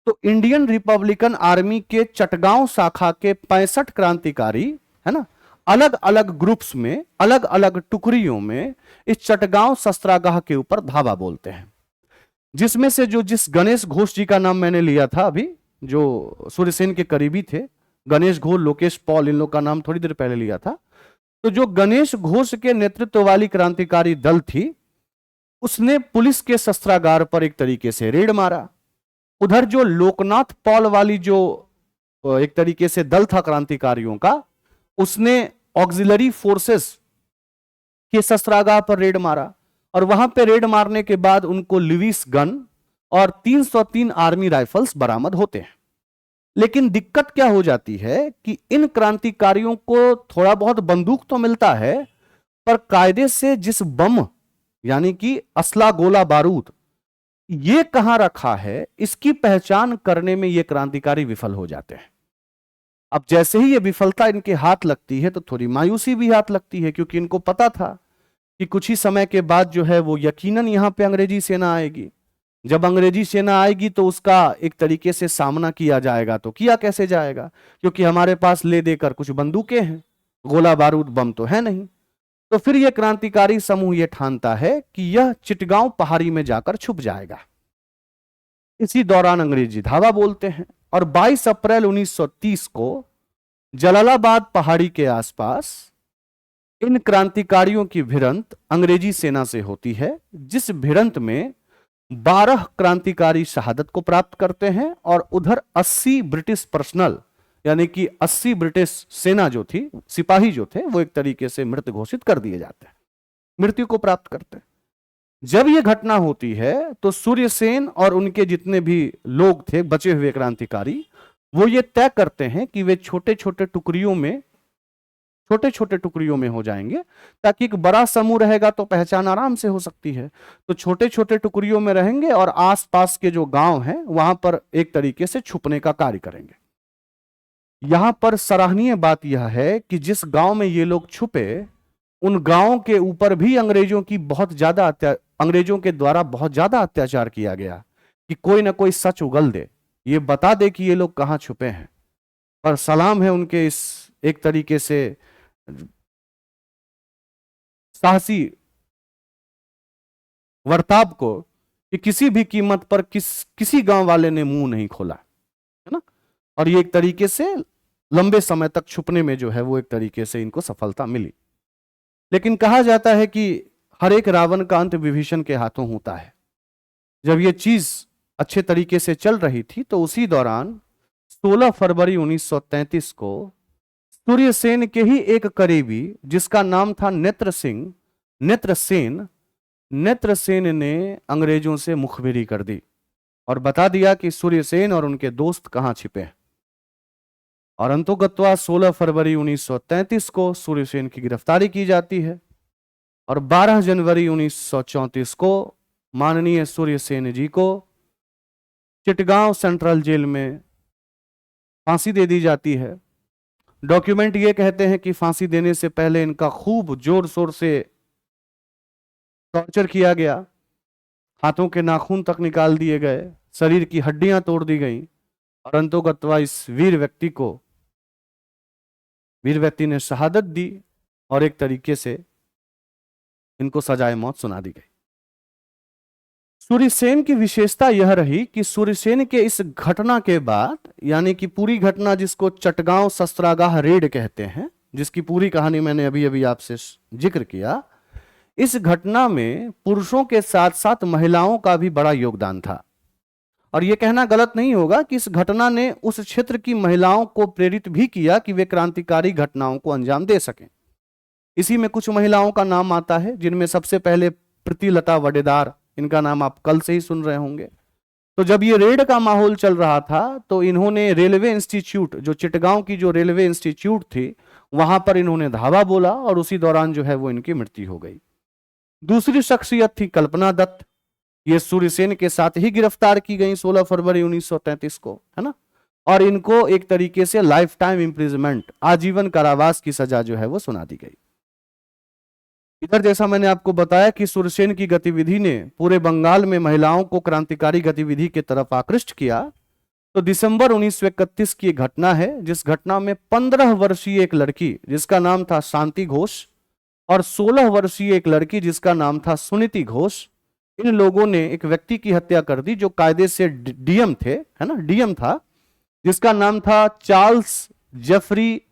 तो इंडियन रिपब्लिकन आर्मी के चटगांव शाखा के 65 क्रांतिकारी, है ना, अलग अलग ग्रुप्स में, अलग अलग टुकड़ियों में इस चटगांव शस्त्रागाह के ऊपर धावा बोलते हैं, जिसमें से जिस गणेश घोष जी का नाम मैंने लिया था अभी, जो सूर्यसेन के करीबी थे, गणेश घोष, लोकेश पॉल, इन लोग का नाम थोड़ी देर पहले लिया था। तो जो गणेश घोष के नेतृत्व वाली क्रांतिकारी दल थी, उसने पुलिस के शस्त्रागार पर एक तरीके से रेड मारा। उधर जो लोकनाथ पॉल वाली जो एक तरीके से दल था क्रांतिकारियों का, उसने ऑक्सिलरी फोर्सेस के शस्त्रागार पर रेड मारा और वहां पे रेड मारने के बाद उनको लिविस गन और 303 आर्मी राइफल्स बरामद होते हैं। लेकिन दिक्कत क्या हो जाती है कि इन क्रांतिकारियों को थोड़ा बहुत बंदूक तो मिलता है, पर कायदे से जिस बम यानी कि असला, गोला बारूद, ये कहां रखा है, इसकी पहचान करने में ये क्रांतिकारी विफल हो जाते हैं। अब जैसे ही ये विफलता इनके हाथ लगती है तो थोड़ी मायूसी भी हाथ लगती है, क्योंकि इनको पता था कि कुछ ही समय के बाद जो है वो यकीनन यहां पे अंग्रेजी सेना आएगी। जब अंग्रेजी सेना आएगी तो उसका एक तरीके से सामना किया जाएगा। तो किया कैसे जाएगा, क्योंकि हमारे पास ले देकर कुछ बंदूकें हैं, गोला बारूद, बम तो है नहीं। तो फिर यह क्रांतिकारी समूह यह ठानता है कि यह चिटगांव पहाड़ी में जाकर छुप जाएगा। इसी दौरान अंग्रेजी धावा बोलते हैं और 22 अप्रैल 1930 को जलालाबाद पहाड़ी के आसपास इन क्रांतिकारियों की भिड़ंत अंग्रेजी सेना से होती है, जिस भिड़ंत में 12 क्रांतिकारी शहादत को प्राप्त करते हैं और उधर 80 ब्रिटिश पर्सनल यानी कि 80 ब्रिटिश सेना जो थी, सिपाही जो थे, वो एक तरीके से मृत घोषित कर दिए जाते हैं, मृत्यु को प्राप्त करते हैं। जब यह घटना होती है तो सूर्यसेन और उनके जितने भी लोग थे, बचे हुए क्रांतिकारी, वो ये तय करते हैं कि वे छोटे छोटे टुकड़ियों में हो जाएंगे, ताकि एक बड़ा समूह रहेगा तो पहचान आराम से हो सकती है। तो छोटे छोटे टुकड़ियों में रहेंगे और आसपास के जो गांव हैं वहां पर एक तरीके से छुपने का कार्य करेंगे। यहां पर सराहनीय बात यह है कि जिस गांव में ये लोग छुपे, उन गांवों के ऊपर भी अंग्रेजों के द्वारा बहुत ज्यादा अत्याचार किया गया कि कोई ना कोई सच उगल दे, ये बता दे कि ये लोग कहां छुपे हैं। पर सलाम है उनके इस एक तरीके से साहसी वर्ताव को कि किसी भी कीमत पर किसी गांव वाले ने मुंह नहीं खोला, है ना। और ये एक तरीके से लंबे समय तक छुपने में जो है वो एक तरीके से इनको सफलता मिली। लेकिन कहा जाता है कि हर एक रावण का अंत विभीषण के हाथों होता है। जब ये चीज अच्छे तरीके से चल रही थी तो उसी दौरान 16 फरवरी 1933 को सूर्यसेन के ही एक करीबी, जिसका नाम था नेत्रसेन ने अंग्रेजों से मुखबिरी कर दी और बता दिया कि सूर्यसेन और उनके दोस्त कहां छिपे हैं। और अंतोगत्वा 16 फरवरी 1933 को सूर्यसेन की गिरफ्तारी की जाती है और 12 जनवरी 1934 को माननीय सूर्यसेन जी को चिटगांव सेंट्रल जेल में फांसी दे दी जाती है। डॉक्यूमेंट ये कहते हैं कि फांसी देने से पहले इनका खूब जोर शोर से टॉर्चर किया गया, हाथों के नाखून तक निकाल दिए गए, शरीर की हड्डियां तोड़ दी गई और अंतोगत्वा इस वीर व्यक्ति ने शहादत दी और एक तरीके से इनको सजाए मौत सुना दी गई। सूर्यसेन की विशेषता यह रही कि सूर्यसेन के इस घटना के बाद, यानी कि पूरी घटना जिसको चटगांव शस्त्रागाह रेड कहते हैं, जिसकी पूरी कहानी मैंने अभी अभी आपसे जिक्र किया, इस घटना में पुरुषों के साथ साथ महिलाओं का भी बड़ा योगदान था। और यह कहना गलत नहीं होगा कि इस घटना ने उस क्षेत्र की महिलाओं को प्रेरित भी किया कि वे क्रांतिकारी घटनाओं को अंजाम दे सकें। इसी में कुछ महिलाओं का नाम आता है, जिनमें सबसे पहले प्रीतिलता वडेदार, इनका नाम आप कल से ही सुन रहे होंगे। तो जब ये रेड का माहौल चल रहा था तो इन्होंने रेलवे इंस्टीट्यूट, जो चिटगांव की जो रेलवे इंस्टीट्यूट थी, वहां पर इन्होंने धावा बोला और उसी दौरान जो है वो इनकी मृत्यु हो गई। दूसरी शख्सियत थी कल्पना दत्त। ये सूर्यसेन के साथ ही गिरफ्तार की गई 16 फरवरी 1933 को, है ना। और इनको एक तरीके से लाइफ टाइम इंप्रिजमेंट, आजीवन कारावास की सजा जो है वो सुना दी गई। इधर जैसा मैंने आपको बताया कि सूर्यसेन की गतिविधि ने पूरे बंगाल में महिलाओं को क्रांतिकारी गतिविधि की तरफ आकृष्ट किया। तो दिसंबर 1931 की एक घटना है, जिस घटना में 15 वर्षीय एक लड़की जिसका नाम था शांति घोष और 16 वर्षीय एक लड़की जिसका नाम था सुनीति घोष, इन लोगों ने एक व्यक्ति की हत्या कर दी जो कायदे से डीएम थे, है ना, डीएम था, जिसका नाम था चार्ल्स जेफरी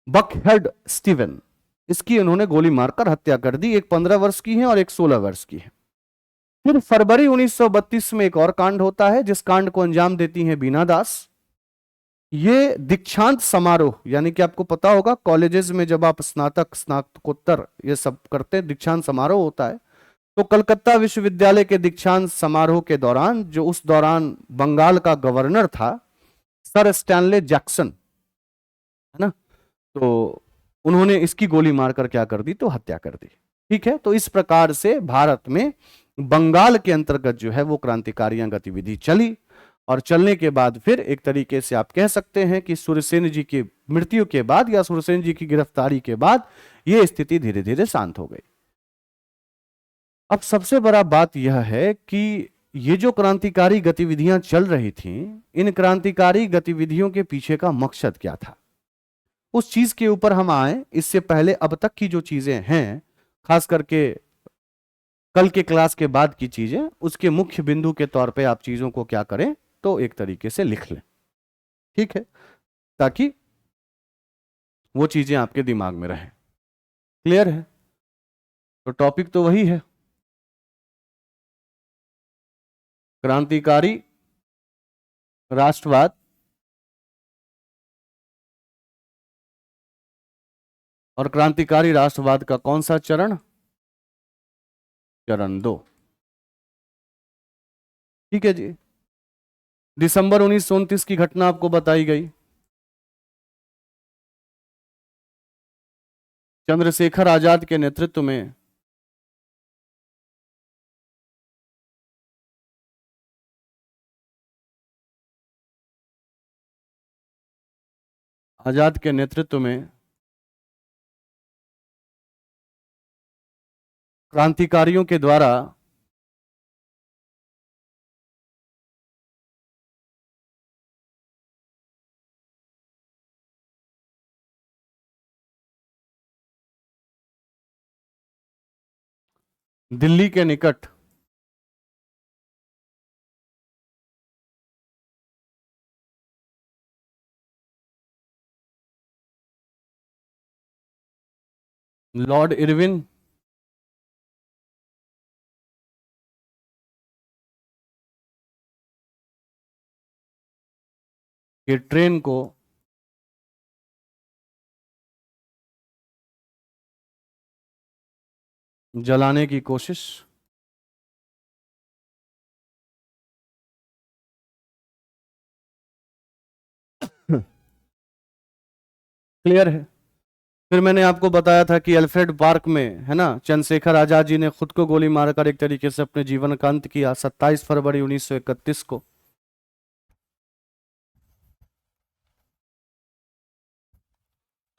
बकहेड स्टीवन। इसकी उन्होंने गोली मारकर हत्या कर दी। एक 15 वर्ष की है और एक 16 वर्ष की है। फिर फरवरी 1932 में एक और कांड होता है, जिस कांड को अंजाम देती हैं बीना दास। ये दीक्षांत समारोह, यानी कि आपको पता होगा कॉलेजेस में जब आप स्नातक स्नातकोत्तर ये सब करते हैं, दीक्षांत समारोह होता है। तो कलकत्ता विश्वविद्यालय के दीक्षांत समारोह के दौरान जो उस दौरान बंगाल का गवर्नर था सर स्टैनले जैक्सन, है ना, तो उन्होंने इसकी गोली मारकर क्या कर दी, तो हत्या कर दी। ठीक है, तो इस प्रकार से भारत में बंगाल के अंतर्गत जो है वो क्रांतिकारियां गतिविधि चली और चलने के बाद फिर एक तरीके से आप कह सकते हैं कि सूर्यसेन जी की मृत्यु के बाद या सूर्यसेन जी की गिरफ्तारी के बाद यह स्थिति धीरे धीरे शांत हो गई। अब सबसे बड़ा बात यह है कि ये जो क्रांतिकारी गतिविधियां चल रही थीं, इन क्रांतिकारी गतिविधियों के पीछे का मकसद क्या था, उस चीज के ऊपर हम आए। इससे पहले अब तक की जो चीजें हैं, खास करके कल के क्लास के बाद की चीजें, उसके मुख्य बिंदु के तौर पे आप चीजों को क्या करें, तो एक तरीके से लिख लें। ठीक है, ताकि वो चीजें आपके दिमाग में रहें। क्लियर है? तो टॉपिक तो वही है, क्रांतिकारी राष्ट्रवाद और क्रांतिकारी राष्ट्रवाद का कौन सा चरण? चरण 2। ठीक है जी। दिसंबर 1929 की घटना आपको बताई गई। चंद्रशेखर आजाद के नेतृत्व में आजाद के नेतृत्व में क्रांतिकारियों के द्वारा दिल्ली के निकट लॉर्ड इरविन के ट्रेन को जलाने की कोशिश, क्लियर है। फिर मैंने आपको बताया था कि अल्फ्रेड पार्क में, है ना, चंद्रशेखर आजाद जी ने खुद को गोली मारकर एक तरीके से अपने जीवन का अंत किया 27 फरवरी 1931 को।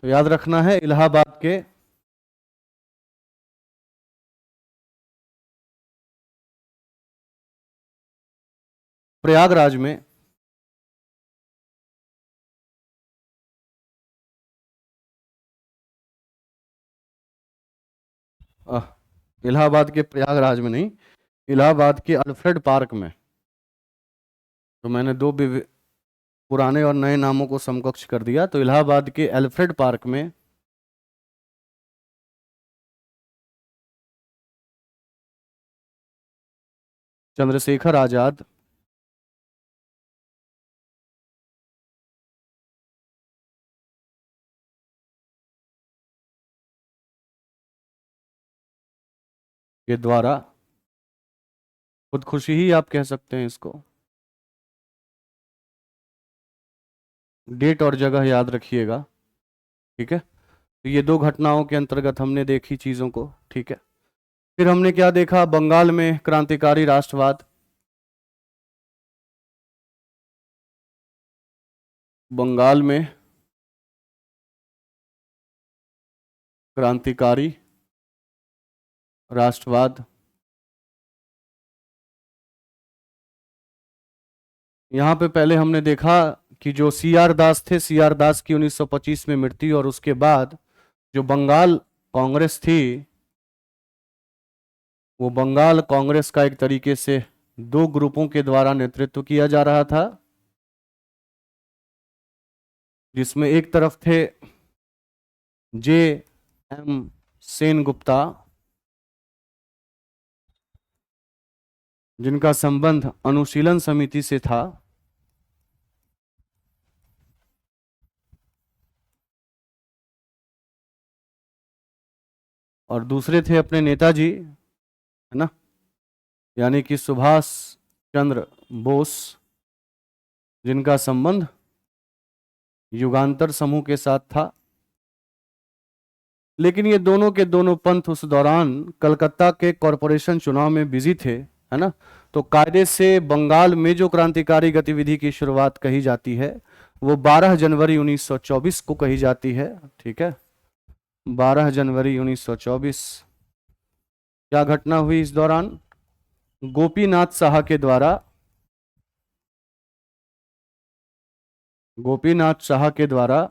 तो याद रखना है, इलाहाबाद के प्रयागराज में इलाहाबाद के प्रयागराज में नहीं, इलाहाबाद के अल्फ्रेड पार्क में। तो मैंने दो पुराने और नए नामों को समकक्ष कर दिया। तो इलाहाबाद के अल्फ्रेड पार्क में चंद्रशेखर आजाद के द्वारा, खुदकुशी ही आप कह सकते हैं इसको, डेट और जगह याद रखिएगा, ठीक है, तो ये दो घटनाओं के अंतर्गत हमने देखी चीजों को। ठीक है, फिर हमने क्या देखा, बंगाल में क्रांतिकारी राष्ट्रवाद। बंगाल में क्रांतिकारी राष्ट्रवाद, यहाँ पे पहले हमने देखा कि जो सी आर दास थे, सी आर दास की 1925 में मृत्यु, और उसके बाद जो बंगाल कांग्रेस थी, वो बंगाल कांग्रेस का एक तरीके से दो ग्रुपों के द्वारा नेतृत्व किया जा रहा था, जिसमें एक तरफ थे जे एम सेन गुप्ता, जिनका संबंध अनुशीलन समिति से था, और दूसरे थे अपने नेताजी, है ना, यानी कि सुभाष चंद्र बोस, जिनका संबंध युगांतर समूह के साथ था। लेकिन ये दोनों के दोनों पंथ उस दौरान कलकत्ता के कॉरपोरेशन चुनाव में बिजी थे, है ना, तो कायदे से बंगाल में जो क्रांतिकारी गतिविधि की शुरुआत कही जाती है वो 12 जनवरी 1924 को कही जाती है। ठीक है, 12 जनवरी 1924। क्या घटना हुई इस दौरान, गोपीनाथ साहा के द्वारा, गोपीनाथ शाह के द्वारा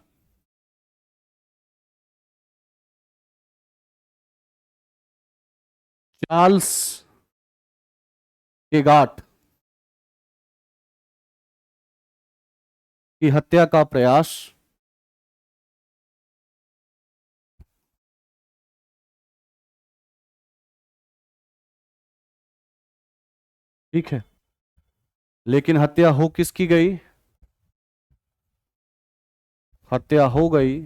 चार्ल्स टेगाट की हत्या का प्रयास, ठीक है, लेकिन हत्या हो किसकी गई, हत्या हो गई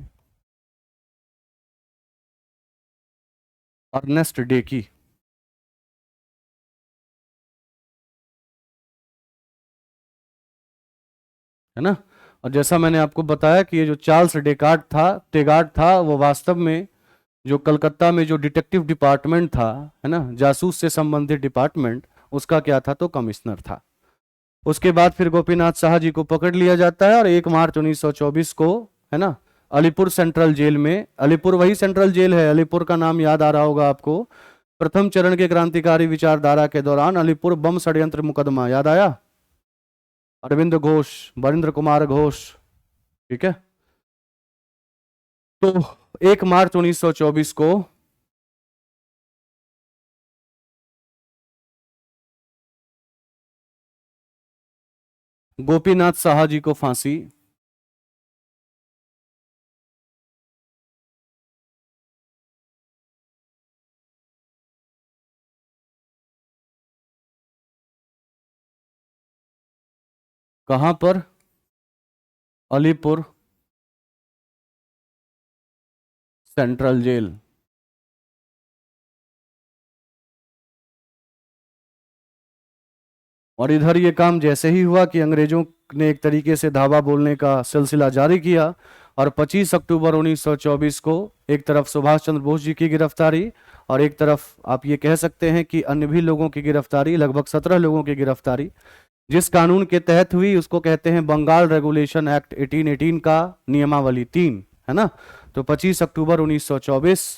अर्नेस्ट डे की, है ना। और जैसा मैंने आपको बताया कि ये जो चार्ल्स टेगार्ड था, वो वास्तव में जो कलकत्ता में जो डिटेक्टिव डिपार्टमेंट था, है ना, जासूस से संबंधित डिपार्टमेंट, उसका क्या था, तो कमिश्नर था। उसके बाद फिर गोपीनाथ शाह जी को पकड़ लिया जाता है और 1 मार्च 1924 को, है ना, अलीपुर सेंट्रल जेल में, अलीपुर वही सेंट्रल जेल है, अलीपुर का नाम याद आ रहा होगा आपको, प्रथम चरण के क्रांतिकारी विचारधारा के दौरान अलीपुर बम षड्यंत्र मुकदमा याद आया, अरविंद घोष, वरिंद्र कुमार घोष। ठीक है, तो 1 मार्च 1924 को गोपीनाथ साहा जी को फांसी, कहां पर, अलीपुर सेंट्रल जेल। और इधर ये काम जैसे ही हुआ कि अंग्रेजों ने एक तरीके से धावा बोलने का सिलसिला जारी किया, और 25 अक्टूबर 1924 को एक तरफ सुभाष चंद्र बोस जी की गिरफ्तारी, और एक तरफ आप ये कह सकते हैं कि अन्य भी लोगों की गिरफ्तारी, लगभग 17 लोगों की गिरफ्तारी, जिस कानून के तहत हुई उसको कहते हैं बंगाल रेगुलेशन एक्ट 1818 का नियमावली 3, है ना। तो 25 अक्टूबर 1924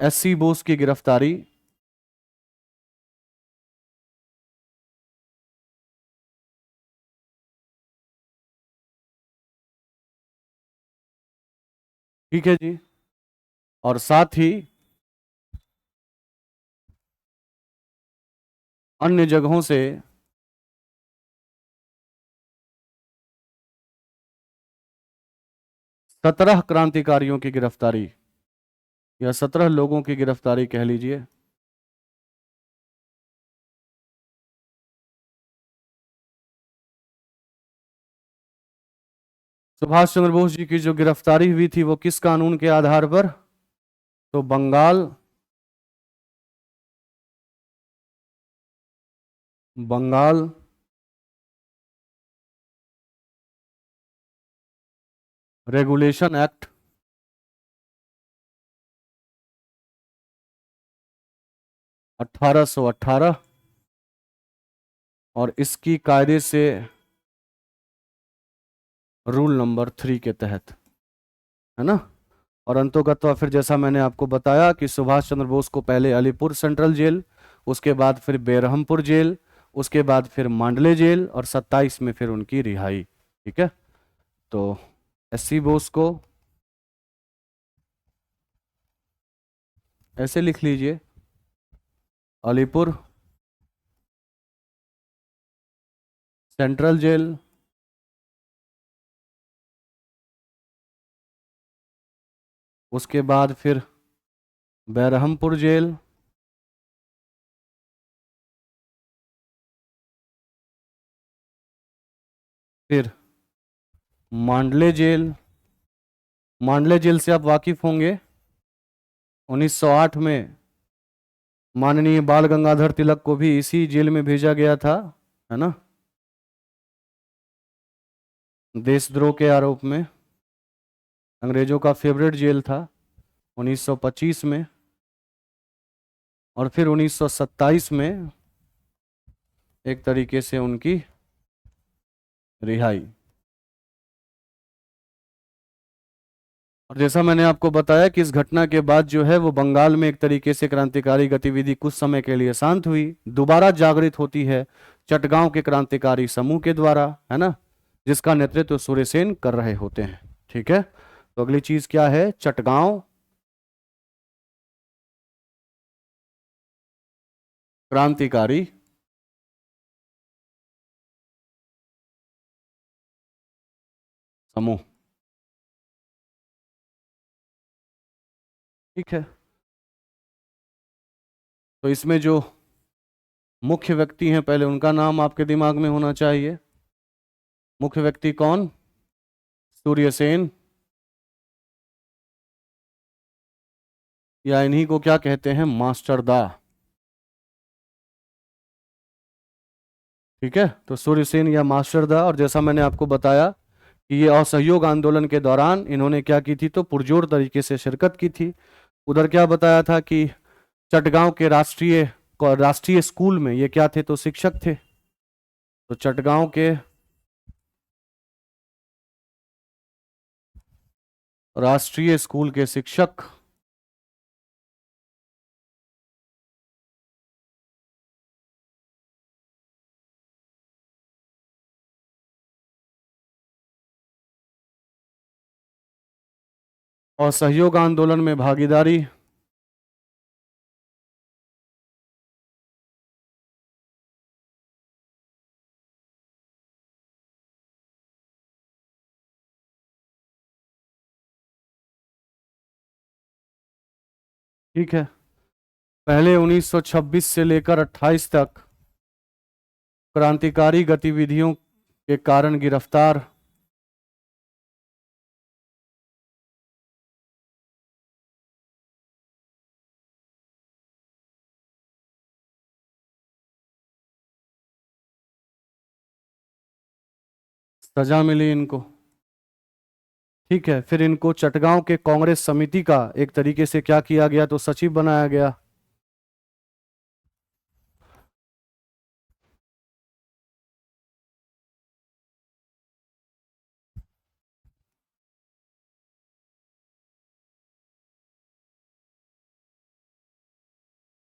एससी बोस की गिरफ्तारी, ठीक है जी, और साथ ही अन्य जगहों से 17 क्रांतिकारियों की गिरफ्तारी, या 17 लोगों की गिरफ्तारी कह लीजिए। सुभाष चंद्र बोस जी की जो गिरफ्तारी हुई थी वो किस कानून के आधार पर, तो बंगाल बंगाल रेगुलेशन एक्ट 1818 और इसकी कायदे से रूल नंबर 3 के तहत, है ना। और अंतोगत्वा फिर जैसा मैंने आपको बताया कि सुभाष चंद्र बोस को पहले अलीपुर सेंट्रल जेल, उसके बाद फिर बेरहमपुर जेल, उसके बाद फिर मांडले जेल और 27 में फिर उनकी रिहाई। ठीक है, तो एससी बोस को ऐसे लिख लीजिए, अलीपुर सेंट्रल जेल, उसके बाद फिर बेरहमपुर जेल, फिर मांडले जेल। मांडले जेल से आप वाकिफ होंगे, 1908 में माननीय बाल गंगाधर तिलक को भी इसी जेल में भेजा गया था, है ना, देशद्रोह के आरोप में। अंग्रेजों का फेवरेट जेल था 1925 में, और फिर 1927 में एक तरीके से उनकी रिहाई। और जैसा मैंने आपको बताया कि इस घटना के बाद जो है वो बंगाल में एक तरीके से क्रांतिकारी गतिविधि कुछ समय के लिए शांत हुई, दोबारा जागृत होती है चटगांव के क्रांतिकारी समूह के द्वारा, है ना, जिसका नेतृत्व सूर्यसेन कर रहे होते हैं। ठीक है, तो अगली चीज क्या है, चटगांव क्रांतिकारी समूह। ठीक है, तो इसमें जो मुख्य व्यक्ति हैं पहले उनका नाम आपके दिमाग में होना चाहिए। मुख्य व्यक्ति कौन, सूर्यसेन, या इन्हीं को क्या कहते हैं, मास्टर दा। ठीक है, तो सूर्यसेन या मास्टर दा। और जैसा मैंने आपको बताया कि ये असहयोग आंदोलन के दौरान इन्होंने क्या की थी, तो पुरजोर तरीके से शिरकत की थी। उधर क्या बताया था कि चटगांव के राष्ट्रीय स्कूल में ये क्या थे, तो शिक्षक थे। तो चटगांव के राष्ट्रीय स्कूल के शिक्षक, और सहयोग आंदोलन में भागीदारी, ठीक है, पहले 1926 से लेकर 28 तक क्रांतिकारी गतिविधियों के कारण गिरफ्तार सजा मिली इनको। ठीक है, फिर इनको चटगांव के कांग्रेस समिति का एक तरीके से क्या किया गया, तो सचिव बनाया गया।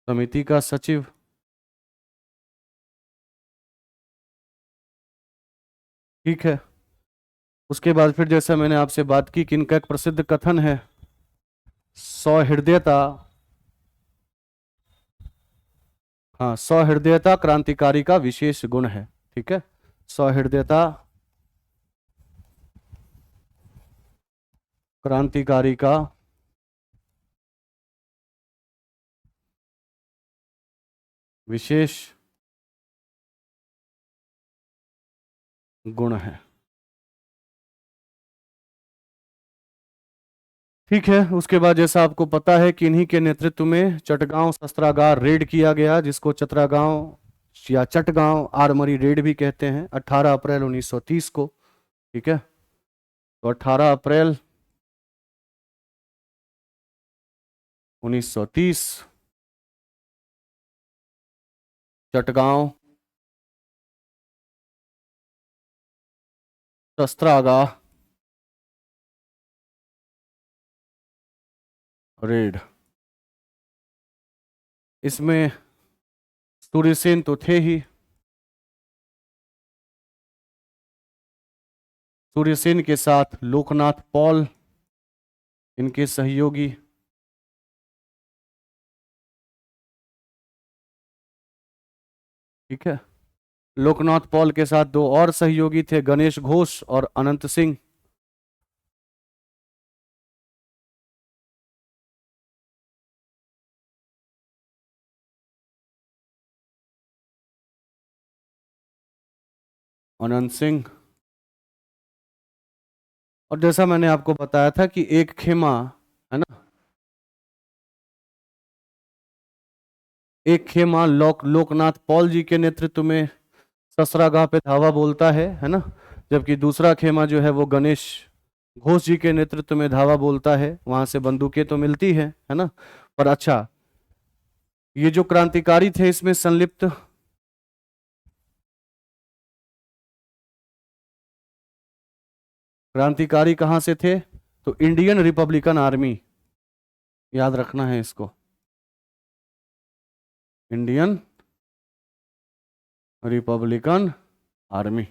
समिति का सचिव। ठीक है, उसके बाद फिर जैसा मैंने आपसे बात की कि इनका एक प्रसिद्ध कथन है, सौहृदयता, हाँ, सौहृदयता क्रांतिकारी का विशेष गुण है। ठीक है, सौहृदयता क्रांतिकारी का विशेष गुण है। ठीक है, उसके बाद जैसा आपको पता है कि इन्हीं के नेतृत्व में चटगांव शस्त्रागार रेड किया गया, जिसको चतरागांव या चटगांव आर्मरी रेड भी कहते हैं, 18 अप्रैल 1930 को। ठीक है, तो 18 अप्रैल 1930 चटगांव शस्त्रागार रेड। इसमें सूर्यसेन तो थे ही, सूर्यसेन के साथ लोकनाथ पॉल इनके सहयोगी, ठीक है। लोकनाथ पॉल के साथ दो और सहयोगी थे, गणेश घोष और अनंत सिंह। अनंत सिंह। और जैसा मैंने आपको बताया था कि एक खेमा, है ना, एक खेमा लोकनाथ पॉल जी के नेतृत्व में ससरागाह पे धावा बोलता है ना, जबकि दूसरा खेमा जो है वो गणेश घोष जी के नेतृत्व में धावा बोलता है। वहां से बंदूकें तो मिलती है ना। पर अच्छा, ये जो क्रांतिकारी थे इसमें संलिप्त, क्रांतिकारी कहां से थे? तो इंडियन रिपब्लिकन आर्मी, याद रखना है इसको, इंडियन रिपब्लिकन आर्मी,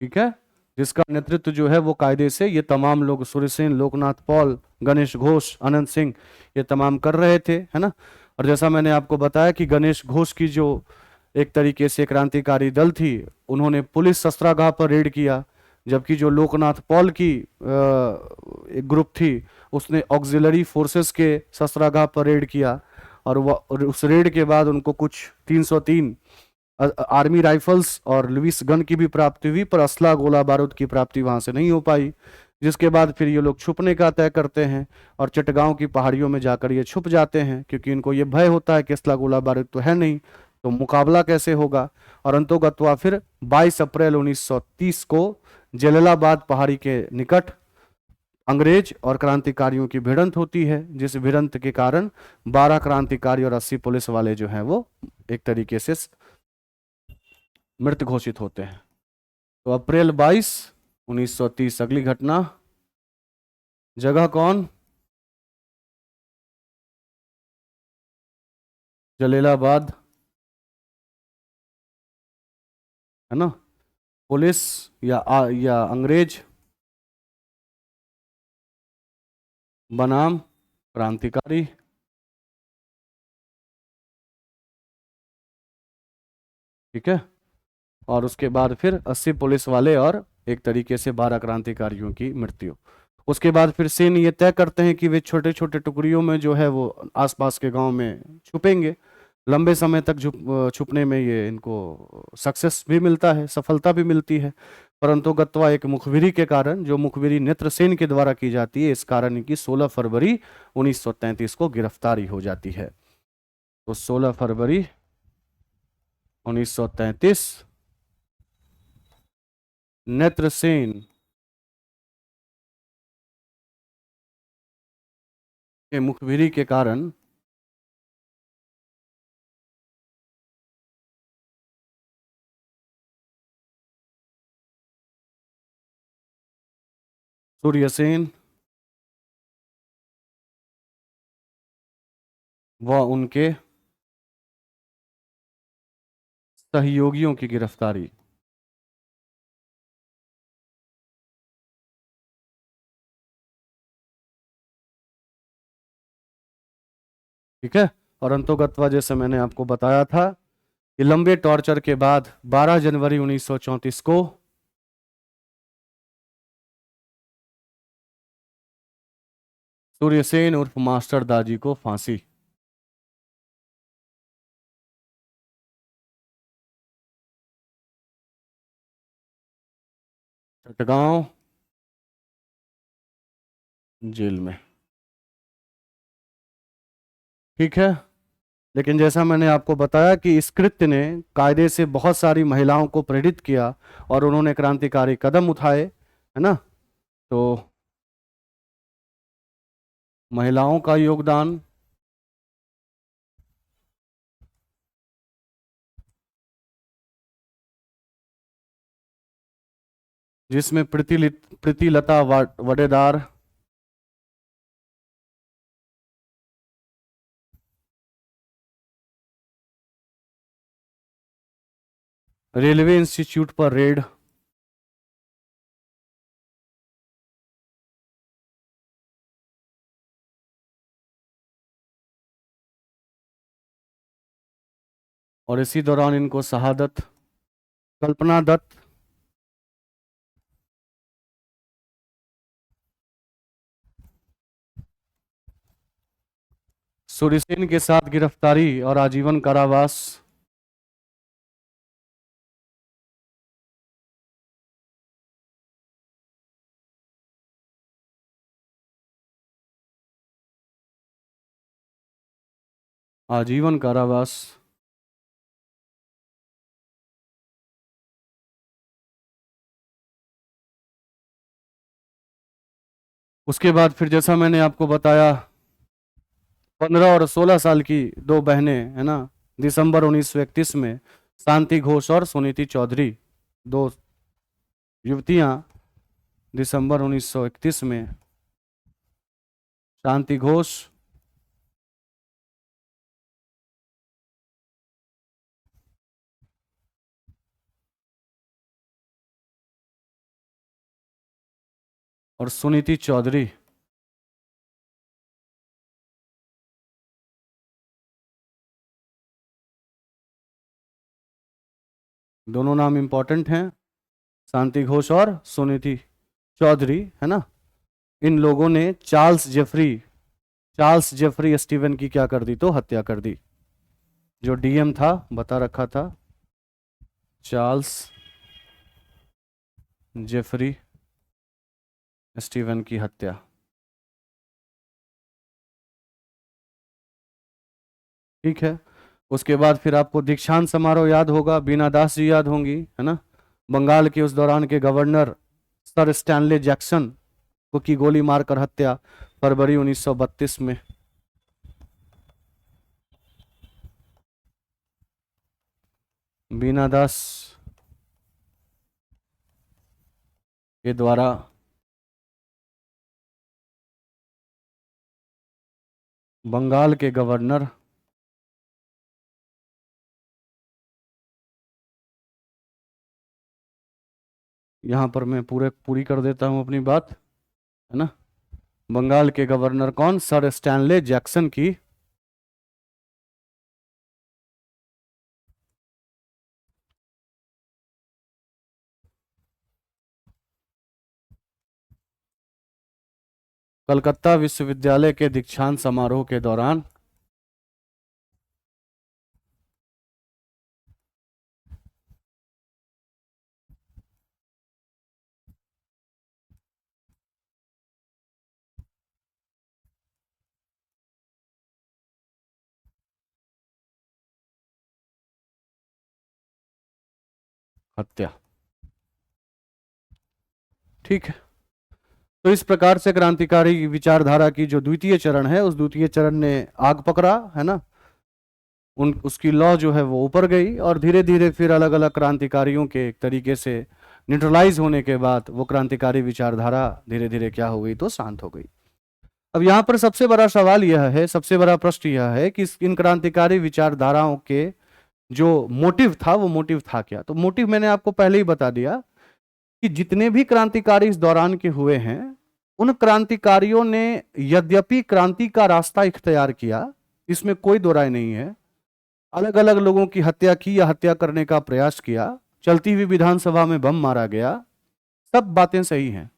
ठीक है। जिसका नेतृत्व जो है वो कायदे से ये तमाम लोग, सूर्यसेन, लोकनाथ पॉल, गणेश घोष, अनंत सिंह, ये तमाम कर रहे थे, है ना। और जैसा मैंने आपको बताया कि गणेश घोष की जो एक तरीके से क्रांतिकारी दल थी, उन्होंने पुलिस शस्त्रागार पर रेड किया, जबकि जो लोकनाथ पॉल की एक ग्रुप थी उसने ऑक्सिलरी फोर्सेस के शस्त्रागार पर रेड किया। और उस रेड के बाद उनको कुछ 303 आर्मी राइफल्स और लुइस गन की भी प्राप्ति हुई, पर असला गोला बारूद की प्राप्ति वहां से नहीं हो पाई। जिसके बाद फिर ये लोग छुपने का तय करते हैं और चटगांव की पहाड़ियों में जाकर ये छुप जाते हैं, क्योंकि इनको ये भय होता है कि असला गोला बारूद तो है नहीं, तो मुकाबला कैसे होगा। और अंतोगत्वा फिर 22 अप्रैल 1930 को जलालाबाद पहाड़ी के निकट अंग्रेज और क्रांतिकारियों की भिड़ंत होती है, जिस भिड़ंत के कारण 12 क्रांतिकारी और 80 पुलिस वाले जो हैं वो एक तरीके से मृत घोषित होते हैं। तो अप्रैल 22 1930 अगली घटना। जगह कौन? जलीलाबाद, है ना। पुलिस या अंग्रेज बनाम क्रांतिकारी, ठीक है। और उसके बाद फिर 80 पुलिस वाले और एक तरीके से 12 क्रांतिकारियों की मृत्यु। उसके बाद फिर सेन ये तय करते हैं कि वे छोटे छोटे टुकड़ियों में जो है वो आसपास के गांव में छुपेंगे। लंबे समय तक छुपने में ये इनको सक्सेस भी मिलता है, सफलता भी मिलती है। परंतु गत्वा एक मुखबिरी के कारण, जो मुखबिरी नेत्रसेन के द्वारा की जाती है, इस कारण इनकी 16 फरवरी 1933 को गिरफ्तारी हो जाती है। तो 16 फरवरी 1933 नेत्रसेन के मुखबिरी के कारण सूर्यसेन व उनके सहयोगियों की गिरफ्तारी, ठीक है। और अंतोगत्वा जैसे मैंने आपको बताया था कि लंबे टॉर्चर के बाद 12 जनवरी 1934 को सूर्यसेन उर्फ मास्टर दाजी को फांसी। चटगांव जेल में, ठीक है। लेकिन जैसा मैंने आपको बताया कि इस कृत्य ने कायदे से बहुत सारी महिलाओं को प्रेरित किया और उन्होंने क्रांतिकारी कदम उठाए, है ना। तो महिलाओं का योगदान, जिसमें प्रीतिलता वडेदार, रेलवे इंस्टीट्यूट पर रेड, और इसी दौरान इनको शहादत, कल्पना दत्त, सुरसेन के साथ गिरफ्तारी और आजीवन कारावास, आजीवन कारावास। उसके बाद फिर जैसा मैंने आपको बताया 15 और 16 साल की दो बहनें, है ना, दिसंबर 1931 में शांति घोष और सुनीति चौधरी, दो युवतियां दिसंबर 1931 में, शांति घोष और सुनीति चौधरी, दोनों नाम इंपॉर्टेंट हैं, शांति घोष और सुनीति चौधरी, है ना। इन लोगों ने चार्ल्स जेफरी स्टीवन की क्या कर दी, तो हत्या कर दी। जो डीएम था, बता रखा था, चार्ल्स जेफरी स्टीवन की हत्या। ठीक है। उसके बाद फिर आपको दीक्षांत समारोह याद होगा, बीना दास जी याद होंगी, है ना। बंगाल के उस दौरान के गवर्नर सर स्टैनले जैक्सन को की गोली मारकर हत्या फरवरी 1932 में। बीना दास के द्वारा बंगाल के गवर्नर यहां पर मैं पूरी कर देता हूं अपनी बात, है ना। बंगाल के गवर्नर कौन, सर स्टैनले जैक्सन की कलकत्ता विश्वविद्यालय के दीक्षांत समारोह के दौरान हत्या। ठीक है। तो इस प्रकार से क्रांतिकारी विचारधारा की जो द्वितीय चरण है, उस द्वितीय चरण ने आग पकड़ा, है ना। उसकी लौ जो है वो ऊपर गई और धीरे धीरे फिर अलग अलग क्रांतिकारियों के एक तरीके से न्यूट्रलाइज होने के बाद वो क्रांतिकारी विचारधारा धीरे धीरे क्या हो गई, तो शांत हो गई। अब यहाँ पर सबसे बड़ा सवाल यह है, सबसे बड़ा प्रश्न यह है कि इन क्रांतिकारी विचारधाराओं के जो मोटिव था, वो मोटिव था क्या। तो मोटिव मैंने आपको पहले ही बता दिया कि जितने भी क्रांतिकारी इस दौरान के हुए हैं, उन क्रांतिकारियों ने यद्यपि क्रांति का रास्ता इख्तियार किया, इसमें कोई दो राय नहीं है, अलग अलग लोगों की हत्या की या हत्या करने का प्रयास किया, चलती हुई विधानसभा में बम मारा गया, सब बातें सही हैं।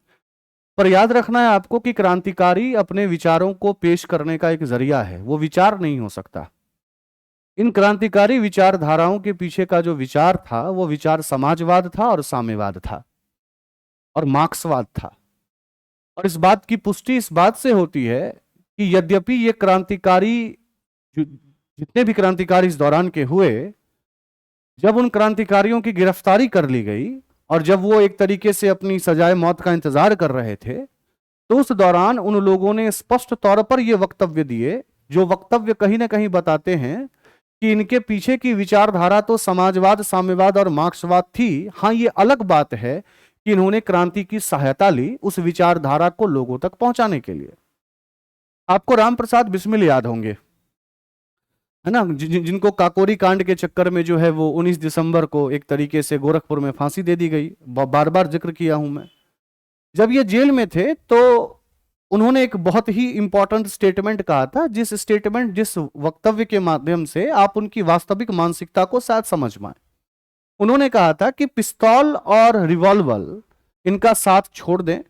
पर याद रखना है आपको कि क्रांतिकारी अपने विचारों को पेश करने का एक जरिया है, वो विचार नहीं हो सकता। इन क्रांतिकारी विचारधाराओं के पीछे का जो विचार था, वो विचार समाजवाद था और साम्यवाद था और मार्क्सवाद था। और इस बात की पुष्टि इस बात से होती है कि यद्यपि ये क्रांतिकारी जितने भी क्रांतिकारी इस दौरान के हुए, जब उन क्रांतिकारियों की गिरफ्तारी कर ली गई और जब वो एक तरीके से अपनी सजाए मौत का इंतजार कर रहे थे, तो उस दौरान उन लोगों ने स्पष्ट तौर पर ये वक्तव्य दिए, जो वक्तव्य कहीं ना कहीं बताते हैं कि इनके पीछे की विचारधारा तो समाजवाद, साम्यवाद और मार्क्सवाद थी। हां, ये अलग बात है कि इन्होंने क्रांति की सहायता ली उस विचारधारा को लोगों तक पहुंचाने के लिए। आपको राम प्रसाद बिस्मिल याद होंगे, है ना, जिनको काकोरी कांड के चक्कर में जो है वो 19 दिसंबर को एक तरीके से गोरखपुर में फांसी दे दी गई। बार बार जिक्र किया हूं मैं। जब ये जेल में थे तो उन्होंने एक बहुत ही इंपॉर्टेंट स्टेटमेंट कहा था, जिस वक्तव्य के माध्यम से आप उनकी वास्तविक मानसिकता को शायद समझ पाए। उन्होंने कहा था कि पिस्तौल और रिवॉल्वर इनका साथ छोड़ दें,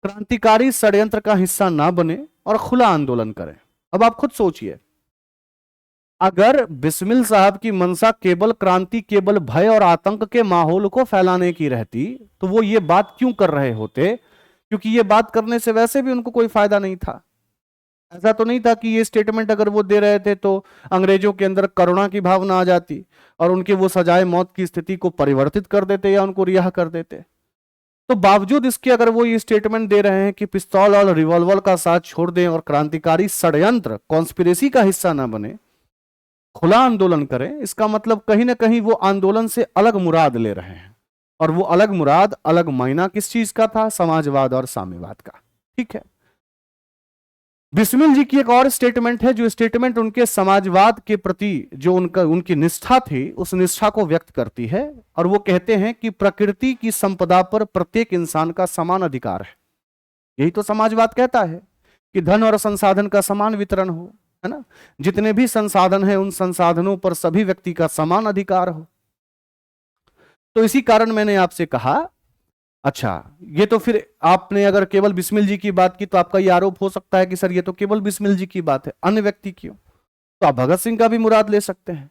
क्रांतिकारी षड्यंत्र का हिस्सा ना बने और खुला आंदोलन करें। अब आप खुद सोचिए, अगर बिस्मिल साहब की मंशा केवल क्रांति, केवल भय और आतंक के माहौल को फैलाने की रहती, तो वो ये बात क्यों कर रहे होते? क्योंकि ये बात करने से वैसे भी उनको कोई फायदा नहीं था। ऐसा तो नहीं था कि ये स्टेटमेंट अगर वो दे रहे थे तो अंग्रेजों के अंदर करुणा की भावना आ जाती और उनके वो सजाए मौत की स्थिति को परिवर्तित कर देते या उनको रिहा कर देते। तो बावजूद इसके अगर वो ये स्टेटमेंट दे रहे हैं कि पिस्तौल और रिवॉल्वर का साथ छोड़ दें और क्रांतिकारी षड्यंत्र, कॉन्स्पिरेसी का हिस्सा ना बने, खुला आंदोलन करें, इसका मतलब कहीं ना कहीं वो आंदोलन से अलग मुराद ले रहे हैं। और वो अलग मुराद, अलग मायना किस चीज का था? समाजवाद और साम्यवाद का। ठीक है। बिस्मिल जी की एक और स्टेटमेंट है, जो स्टेटमेंट उनके समाजवाद के प्रति जो उनकी निष्ठा थी, उस निष्ठा को व्यक्त करती है। और वो कहते हैं कि प्रकृति की संपदा पर प्रत्येक इंसान का समान अधिकार है। यही तो समाजवाद कहता है कि धन और संसाधन का समान वितरण हो, है ना, जितने भी संसाधन हैं उन संसाधनों पर सभी व्यक्ति का समान अधिकार हो। तो इसी कारण मैंने आपसे कहा, अच्छा, ये तो फिर आपने अगर केवल बिस्मिल जी की बात की तो आपका ये आरोप हो सकता है कि सर ये तो केवल बिस्मिल जी की बात है, अन्य व्यक्ति क्यों? तो आप भगत सिंह का भी मुराद ले सकते हैं।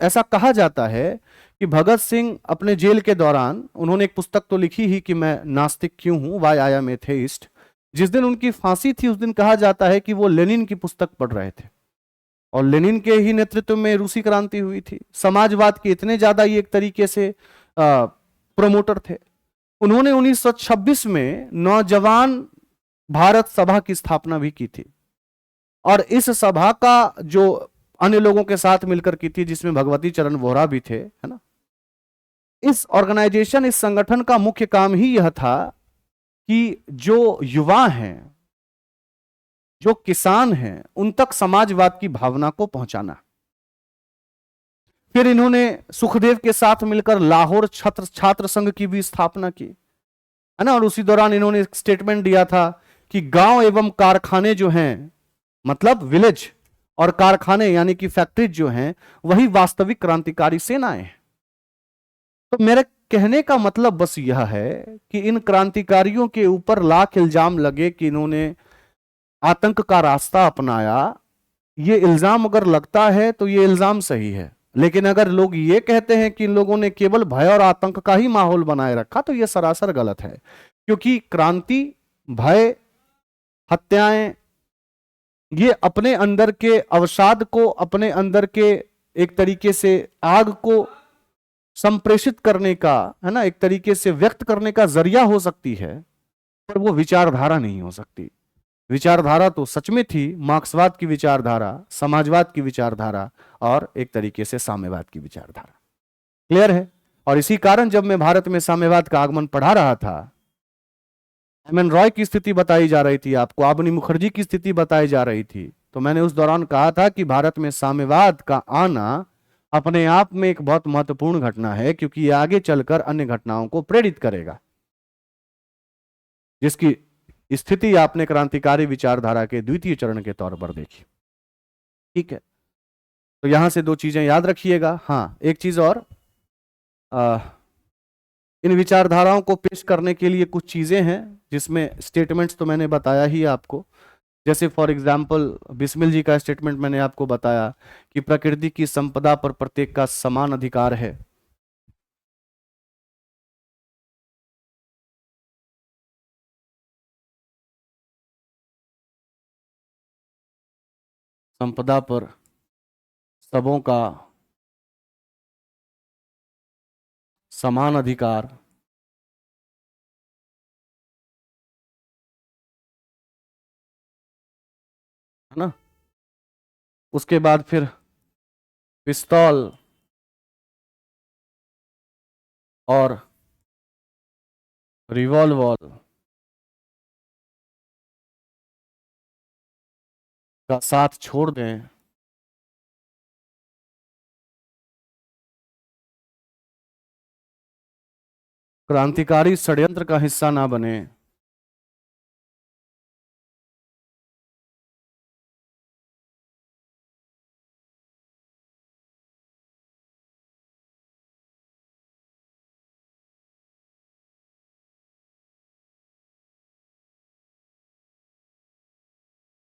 ऐसा कहा जाता है कि भगत सिंह अपने जेल के दौरान उन्होंने एक पुस्तक तो लिखी ही कि मैं नास्तिक क्यों हूं, वाई आई एम एथेइस्ट। जिस दिन उनकी फांसी थी उस दिन कहा जाता है कि वो लेनिन की पुस्तक पढ़ रहे थे और लेनिन के ही नेतृत्व में रूसी क्रांति हुई थी। समाजवाद के इतने ज्यादा ये एक तरीके से प्रोमोटर थे। उन्होंने 1926 में नौजवान भारत सभा की स्थापना भी की थी और इस सभा का जो अन्य लोगों के साथ मिलकर की थी, जिसमें भगवती चरण वोहरा भी थे, है ना, इस ऑर्गेनाइजेशन, इस संगठन का मुख्य काम ही यह था कि जो युवा हैं, जो किसान हैं, उन तक समाजवाद की भावना को पहुंचाना। फिर इन्होंने सुखदेव के साथ मिलकर लाहौर छात्र संघ की भी स्थापना की, है ना, और उसी दौरान इन्होंने एक स्टेटमेंट दिया था कि गांव एवं कारखाने जो हैं, मतलब विलेज और कारखाने यानी कि फैक्ट्रीज जो हैं, वही वास्तविक क्रांतिकारी सेनाएं हैं। तो मेरे कहने का मतलब बस यह है कि इन क्रांतिकारियों के ऊपर लाख इल्जाम लगे कि इन्होंने आतंक का रास्ता अपनाया। ये इल्जाम अगर लगता है तो ये इल्जाम सही है, लेकिन अगर लोग ये कहते हैं कि इन लोगों ने केवल भय और आतंक का ही माहौल बनाए रखा, तो ये सरासर गलत है। क्योंकि क्रांति, भय, हत्याएं, ये अपने अंदर के अवसाद को, अपने अंदर के एक तरीके से आग को संप्रेषित करने का, है ना, एक तरीके से व्यक्त करने का जरिया हो सकती है, पर वो विचारधारा नहीं हो सकती। विचारधारा तो सच में थी मार्क्सवाद की विचारधारा, समाजवाद की विचारधारा और एक तरीके से साम्यवाद की विचारधारा। क्लियर है? और इसी कारण जब मैं भारत में साम्यवाद का आगमन पढ़ा रहा था, एम एन रॉय की स्थिति बताई जा रही थी, आपको आबनी मुखर्जी की स्थिति बताई जा रही थी, तो मैंने उस दौरान कहा था कि भारत में साम्यवाद का आना अपने आप में एक बहुत महत्वपूर्ण घटना है, क्योंकि ये आगे चलकर अन्य घटनाओं को प्रेरित करेगा, जिसकी स्थिति आपने क्रांतिकारी विचारधारा के द्वितीय चरण के तौर पर देखी। ठीक है, तो यहां से दो चीजें याद रखिएगा। हाँ, एक चीज और, इन विचारधाराओं को पेश करने के लिए कुछ चीजें हैं, जिसमें स्टेटमेंट्स तो मैंने बताया ही आपको। जैसे फॉर एग्जाम्पल बिस्मिल जी का स्टेटमेंट मैंने आपको बताया कि प्रकृति की संपदा पर प्रत्येक का समान अधिकार है। संपदा पर सबों का समान अधिकार, है ना। उसके बाद फिर पिस्तौल और रिवॉल्वर का साथ छोड़ दें, क्रांतिकारी षड्यंत्र का हिस्सा ना बने,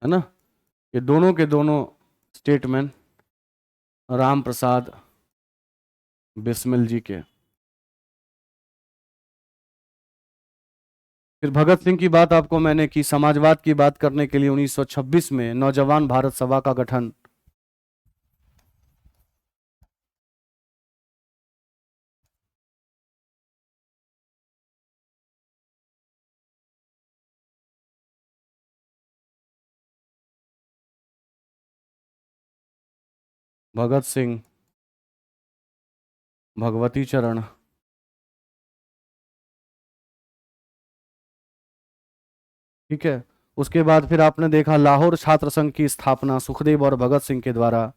है ना। ये दोनों के दोनों स्टेटमेंट राम प्रसाद बिस्मिल जी के। फिर भगत सिंह की बात आपको मैंने की, समाजवाद की बात करने के लिए 1926 में नौजवान भारत सभा का गठन। भगत सिंह, भगवती चरण, ठीक है। उसके बाद फिर आपने देखा लाहौर छात्र संघ की स्थापना सुखदेव और भगत सिंह के द्वारा।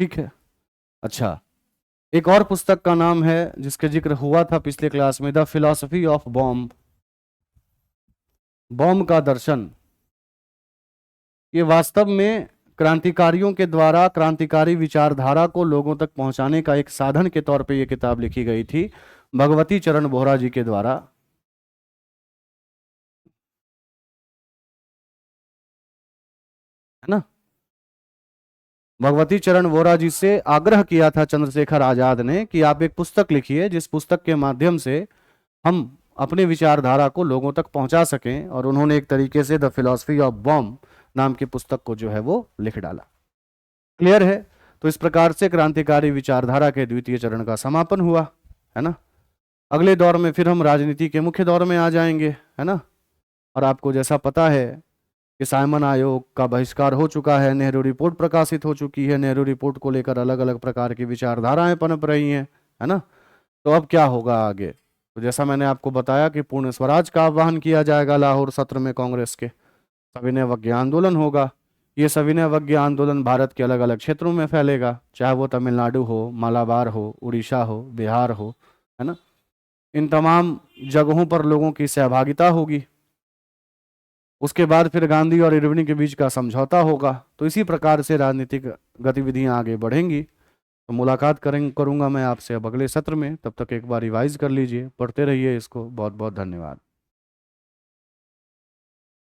ठीक है। अच्छा, एक और पुस्तक का नाम है जिसके जिक्र हुआ था पिछले क्लास में, the philosophy of bomb, bomb का दर्शन। ये वास्तव में क्रांतिकारियों के द्वारा क्रांतिकारी विचारधारा को लोगों तक पहुंचाने का एक साधन के तौर पे ये किताब लिखी गई थी भगवती चरण बोहरा जी के द्वारा, है ना। भगवती चरण बोहरा जी से आग्रह किया था चंद्रशेखर आजाद ने कि आप एक पुस्तक लिखिए जिस पुस्तक के माध्यम से हम अपनी विचारधारा को लोगों तक पहुंचा सकें, और उन्होंने एक तरीके से द फिलॉसफी ऑफ बॉम्ब नाम की पुस्तक को जो है वो लिख डाला। क्लियर है। तो इस प्रकार से क्रांतिकारी विचारधारा के द्वितीय चरण का समापन हुआ, है ना। अगले दौर में फिर हम राजनीति के मुख्य दौर में आ जाएंगे, है ना। और आपको जैसा पता है कि साइमन आयोग का बहिष्कार हो चुका है, नेहरू रिपोर्ट प्रकाशित हो चुकी है, नेहरू रिपोर्ट को लेकर अलग अलग प्रकार की विचारधाराएं पनप रही हैं, है ना। तो अब क्या होगा आगे, तो जैसा मैंने आपको बताया कि पूर्ण स्वराज का आह्वान किया जाएगा लाहौर सत्र में कांग्रेस के, सविनय अवज्ञा आंदोलन होगा। ये सविनय अवज्ञा आंदोलन भारत के अलग अलग क्षेत्रों में फैलेगा, चाहे वो तमिलनाडु हो, मालाबार हो, उड़ीसा हो, बिहार हो, है ना। इन तमाम जगहों पर लोगों की सहभागिता होगी। उसके बाद फिर गांधी और इरविन के बीच का समझौता होगा। तो इसी प्रकार से राजनीतिक गतिविधियां आगे बढ़ेंगी। तो मुलाकात करूंगा मैं आपसे अब अगले सत्र में। तब तक एक बार रिवाइज कर लीजिए, पढ़ते रहिए इसको। बहुत बहुत धन्यवाद।